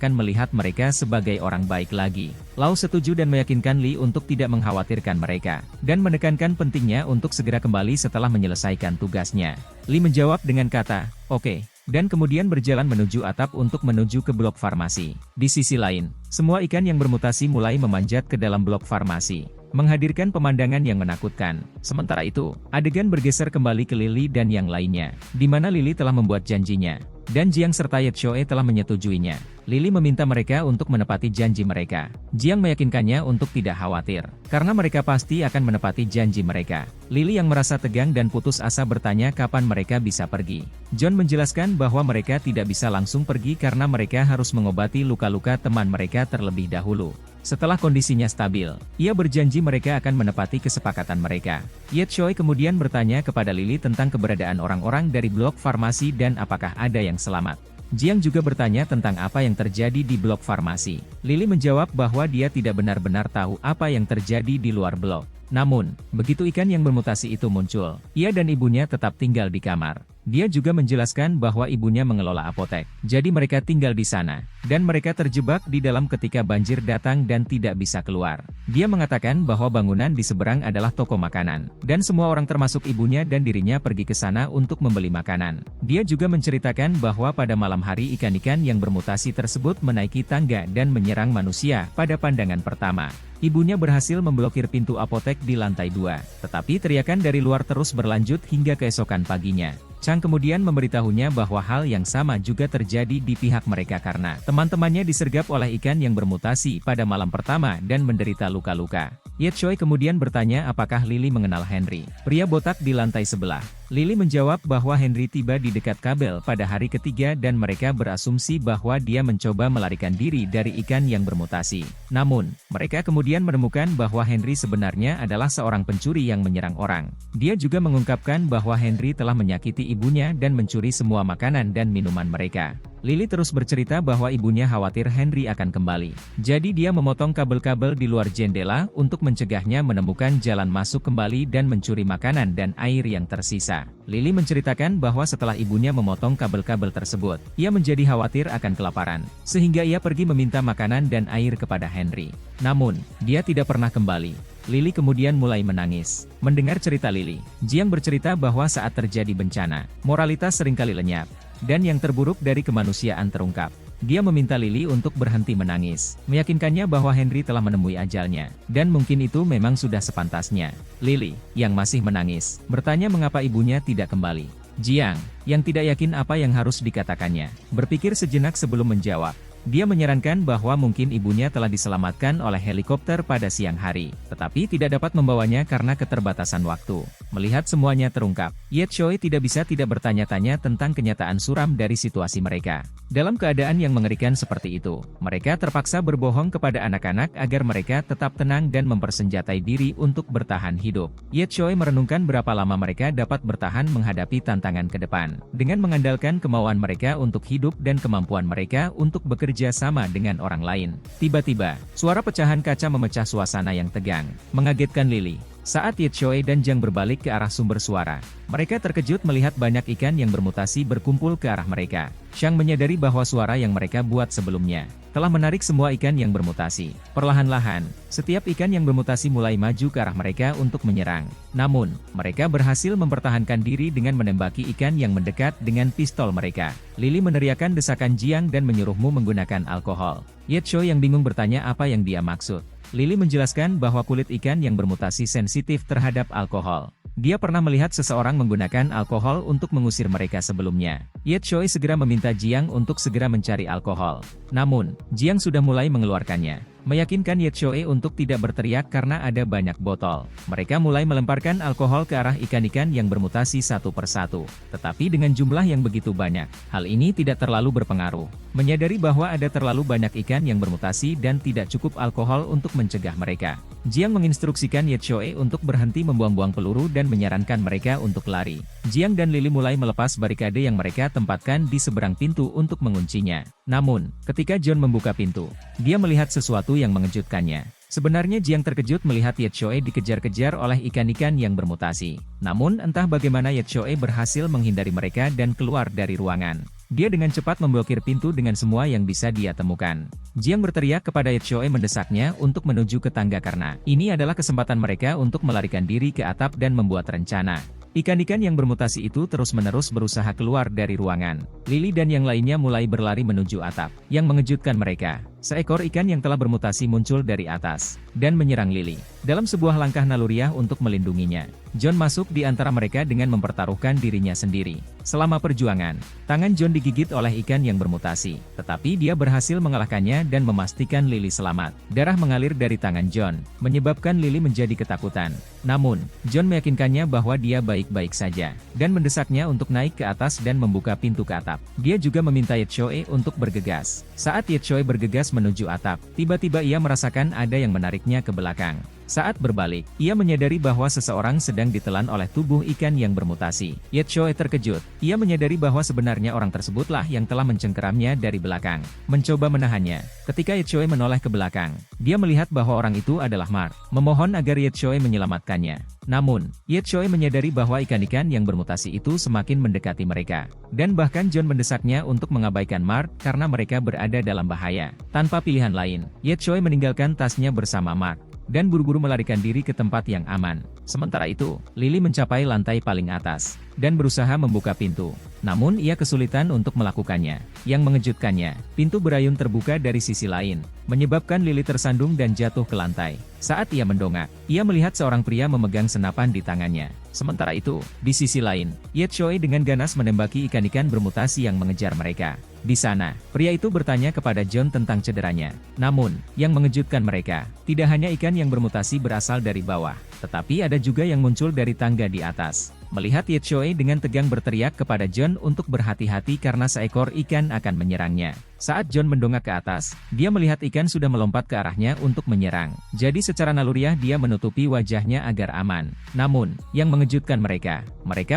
akan melihat mereka sebagai orang baik lagi. Lau setuju dan meyakinkan Li untuk tidak mengkhawatirkan mereka, dan menekankan pentingnya untuk segera kembali setelah menyelesaikan tugasnya. Li menjawab dengan kata, "Oke," dan kemudian berjalan menuju atap untuk menuju ke blok farmasi. Di sisi lain, semua ikan yang bermutasi mulai memanjat ke dalam blok farmasi, menghadirkan pemandangan yang menakutkan. Sementara itu, adegan bergeser kembali ke Lily dan yang lainnya, di mana Lily telah membuat janjinya, dan Jiang serta Yetchoe telah menyetujuinya. Lily meminta mereka untuk menepati janji mereka. Jiang meyakinkannya untuk tidak khawatir, karena mereka pasti akan menepati janji mereka. Lily yang merasa tegang dan putus asa bertanya kapan mereka bisa pergi. John menjelaskan bahwa mereka tidak bisa langsung pergi karena mereka harus mengobati luka-luka teman mereka terlebih dahulu. Setelah kondisinya stabil, ia berjanji mereka akan menepati kesepakatan mereka. Yetchoe kemudian bertanya kepada Lily tentang keberadaan orang-orang dari blok farmasi dan apakah ada yang selamat. Jiang juga bertanya tentang apa yang terjadi di blok farmasi. Lily menjawab bahwa dia tidak benar-benar tahu apa yang terjadi di luar blok. Namun, begitu ikan yang bermutasi itu muncul, ia dan ibunya tetap tinggal di kamar. Dia juga menjelaskan bahwa ibunya mengelola apotek, jadi mereka tinggal di sana, dan mereka terjebak di dalam ketika banjir datang dan tidak bisa keluar. Dia mengatakan bahwa bangunan di seberang adalah toko makanan, dan semua orang termasuk ibunya dan dirinya pergi ke sana untuk membeli makanan. Dia juga menceritakan bahwa pada malam hari ikan-ikan yang bermutasi tersebut menaiki tangga dan menyerang manusia pada pandangan pertama. Ibunya berhasil memblokir pintu apotek di lantai 2, tetapi teriakan dari luar terus berlanjut hingga keesokan paginya. Chang kemudian memberitahunya bahwa hal yang sama juga terjadi di pihak mereka karena teman-temannya disergap oleh ikan yang bermutasi pada malam pertama dan menderita luka-luka. Ye Choi kemudian bertanya apakah Lily mengenal Henry, pria botak di lantai sebelah. Lily menjawab bahwa Henry tiba di dekat kabel pada hari ketiga dan mereka berasumsi bahwa dia mencoba melarikan diri dari ikan yang bermutasi. Namun, mereka kemudian menemukan bahwa Henry sebenarnya adalah seorang pencuri yang menyerang orang. Dia juga mengungkapkan bahwa Henry telah menyakiti ibunya dan mencuri semua makanan dan minuman mereka. Lily terus bercerita bahwa ibunya khawatir Henry akan kembali. Jadi dia memotong kabel-kabel di luar jendela untuk mencegahnya menemukan jalan masuk kembali dan mencuri makanan dan air yang tersisa. Lily menceritakan bahwa setelah ibunya memotong kabel-kabel tersebut, ia menjadi khawatir akan kelaparan, sehingga ia pergi meminta makanan dan air kepada Henry. Namun, dia tidak pernah kembali. Lily kemudian mulai menangis. Mendengar cerita Lily, Jiang bercerita bahwa saat terjadi bencana, moralitas seringkali lenyap, dan yang terburuk dari kemanusiaan terungkap. Dia meminta Lily untuk berhenti menangis, meyakinkannya bahwa Henry telah menemui ajalnya, dan mungkin itu memang sudah sepantasnya. Lily, yang masih menangis, bertanya mengapa ibunya tidak kembali. Jiang, yang tidak yakin apa yang harus dikatakannya, berpikir sejenak sebelum menjawab. Dia menyarankan bahwa mungkin ibunya telah diselamatkan oleh helikopter pada siang hari, tetapi tidak dapat membawanya karena keterbatasan waktu. Melihat semuanya terungkap, Ye Choi tidak bisa tidak bertanya-tanya tentang kenyataan suram dari situasi mereka. Dalam keadaan yang mengerikan seperti itu, mereka terpaksa berbohong kepada anak-anak agar mereka tetap tenang dan mempersenjatai diri untuk bertahan hidup. Ye Choi merenungkan berapa lama mereka dapat bertahan menghadapi tantangan ke depan, dengan mengandalkan kemauan mereka untuk hidup dan kemampuan mereka untuk bekerja sama dengan orang lain. Tiba-tiba, suara pecahan kaca memecah suasana yang tegang, mengagetkan Lily. Saat Ye Choi dan Jiang berbalik ke arah sumber suara, mereka terkejut melihat banyak ikan yang bermutasi berkumpul ke arah mereka. Chang menyadari bahwa suara yang mereka buat sebelumnya telah menarik semua ikan yang bermutasi. Perlahan-lahan, setiap ikan yang bermutasi mulai maju ke arah mereka untuk menyerang. Namun, mereka berhasil mempertahankan diri dengan menembaki ikan yang mendekat dengan pistol mereka. Lily meneriakkan desakan Jiang dan menyuruhmu menggunakan alkohol. Ye Choi yang bingung bertanya apa yang dia maksud. Lily menjelaskan bahwa kulit ikan yang bermutasi sensitif terhadap alkohol. Dia pernah melihat seseorang menggunakan alkohol untuk mengusir mereka sebelumnya. Ye Choi segera meminta Jiang untuk segera mencari alkohol. Namun, Jiang sudah mulai mengeluarkannya, meyakinkan Ye Choi untuk tidak berteriak karena ada banyak botol. Mereka mulai melemparkan alkohol ke arah ikan-ikan yang bermutasi satu persatu. Tetapi dengan jumlah yang begitu banyak, hal ini tidak terlalu berpengaruh. Menyadari bahwa ada terlalu banyak ikan yang bermutasi dan tidak cukup alkohol untuk mencegah mereka, Jiang menginstruksikan Ye Choi untuk berhenti membuang-buang peluru dan menyarankan mereka untuk lari. Jiang dan Lily mulai melepas barikade yang mereka tempatkan di seberang pintu untuk menguncinya. Namun, ketika John membuka pintu, dia melihat sesuatu yang mengejutkannya. Sebenarnya Jiang terkejut melihat Ye Choi dikejar-kejar oleh ikan-ikan yang bermutasi. Namun entah bagaimana Ye Choi berhasil menghindari mereka dan keluar dari ruangan. Dia dengan cepat memblokir pintu dengan semua yang bisa dia temukan. Jiang berteriak kepada Ye Choi mendesaknya untuk menuju ke tangga karena ini adalah kesempatan mereka untuk melarikan diri ke atap dan membuat rencana. Ikan-ikan yang bermutasi itu terus-menerus berusaha keluar dari ruangan. Lily dan yang lainnya mulai berlari menuju atap. Yang mengejutkan mereka, seekor ikan yang telah bermutasi muncul dari atas dan menyerang Lily. Dalam sebuah langkah naluriah untuk melindunginya, John masuk di antara mereka dengan mempertaruhkan dirinya sendiri. Selama perjuangan, tangan John digigit oleh ikan yang bermutasi, tetapi dia berhasil mengalahkannya dan memastikan Lily selamat. Darah mengalir dari tangan John, menyebabkan Lily menjadi ketakutan. Namun, John meyakinkannya bahwa dia baik-baik saja, dan mendesaknya untuk naik ke atas dan membuka pintu ke atap. Dia juga meminta Ye Choi untuk bergegas. Saat Ye Choi bergegas menuju atap, tiba-tiba ia merasakan ada yang menariknya ke belakang. Saat berbalik, ia menyadari bahwa seseorang sedang ditelan oleh tubuh ikan yang bermutasi. Ye Choi terkejut. Ia menyadari bahwa sebenarnya orang tersebutlah yang telah mencengkeramnya dari belakang. Mencoba menahannya. Ketika Ye Choi menoleh ke belakang, dia melihat bahwa orang itu adalah Mark. Memohon agar Ye Choi menyelamatkannya. Namun, Ye Choi menyadari bahwa ikan-ikan yang bermutasi itu semakin mendekati mereka. Dan bahkan John mendesaknya untuk mengabaikan Mark karena mereka berada dalam bahaya. Tanpa pilihan lain, Ye Choi meninggalkan tasnya bersama Mark dan buru-buru melarikan diri ke tempat yang aman. Sementara itu, Lily mencapai lantai paling atas dan berusaha membuka pintu. Namun ia kesulitan untuk melakukannya. Yang mengejutkannya, pintu berayun terbuka dari sisi lain, menyebabkan Lily tersandung dan jatuh ke lantai. Saat ia mendongak, ia melihat seorang pria memegang senapan di tangannya. Sementara itu, di sisi lain, Ye Choi dengan ganas menembaki ikan-ikan bermutasi yang mengejar mereka. Di sana, pria itu bertanya kepada John tentang cederanya. Namun, yang mengejutkan mereka, tidak hanya ikan yang bermutasi berasal dari bawah, tetapi ada juga yang muncul dari tangga di atas. Melihat Ye Choi dengan tegang berteriak kepada John untuk berhati-hati karena seekor ikan akan menyerangnya. Saat John mendongak ke atas, dia melihat ikan sudah melompat ke arahnya untuk menyerang. Jadi secara naluriah dia menutupi wajahnya agar aman. Namun, yang mengejutkan mereka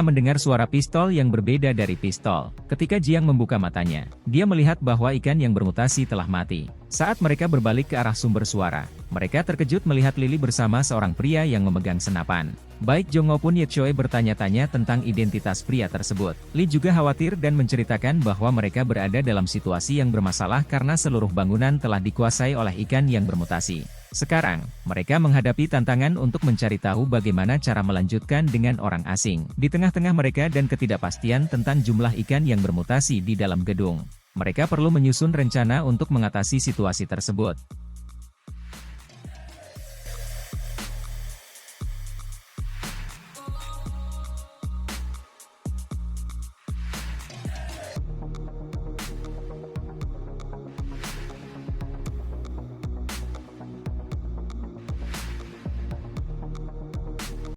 mendengar suara pistol yang berbeda dari pistol. Ketika Jiang membuka matanya, dia melihat bahwa ikan yang bermutasi telah mati. Saat mereka berbalik ke arah sumber suara, mereka terkejut melihat Lily bersama seorang pria yang memegang senapan. Baik Jong maupun Ye Choi bertanya-tanya tentang identitas pria tersebut. Lee juga khawatir dan menceritakan bahwa mereka berada dalam situasi yang bermasalah karena seluruh bangunan telah dikuasai oleh ikan yang bermutasi. Sekarang, mereka menghadapi tantangan untuk mencari tahu bagaimana cara melanjutkan dengan orang asing. Di tengah-tengah mereka dan ketidakpastian tentang jumlah ikan yang bermutasi di dalam gedung, mereka perlu menyusun rencana untuk mengatasi situasi tersebut.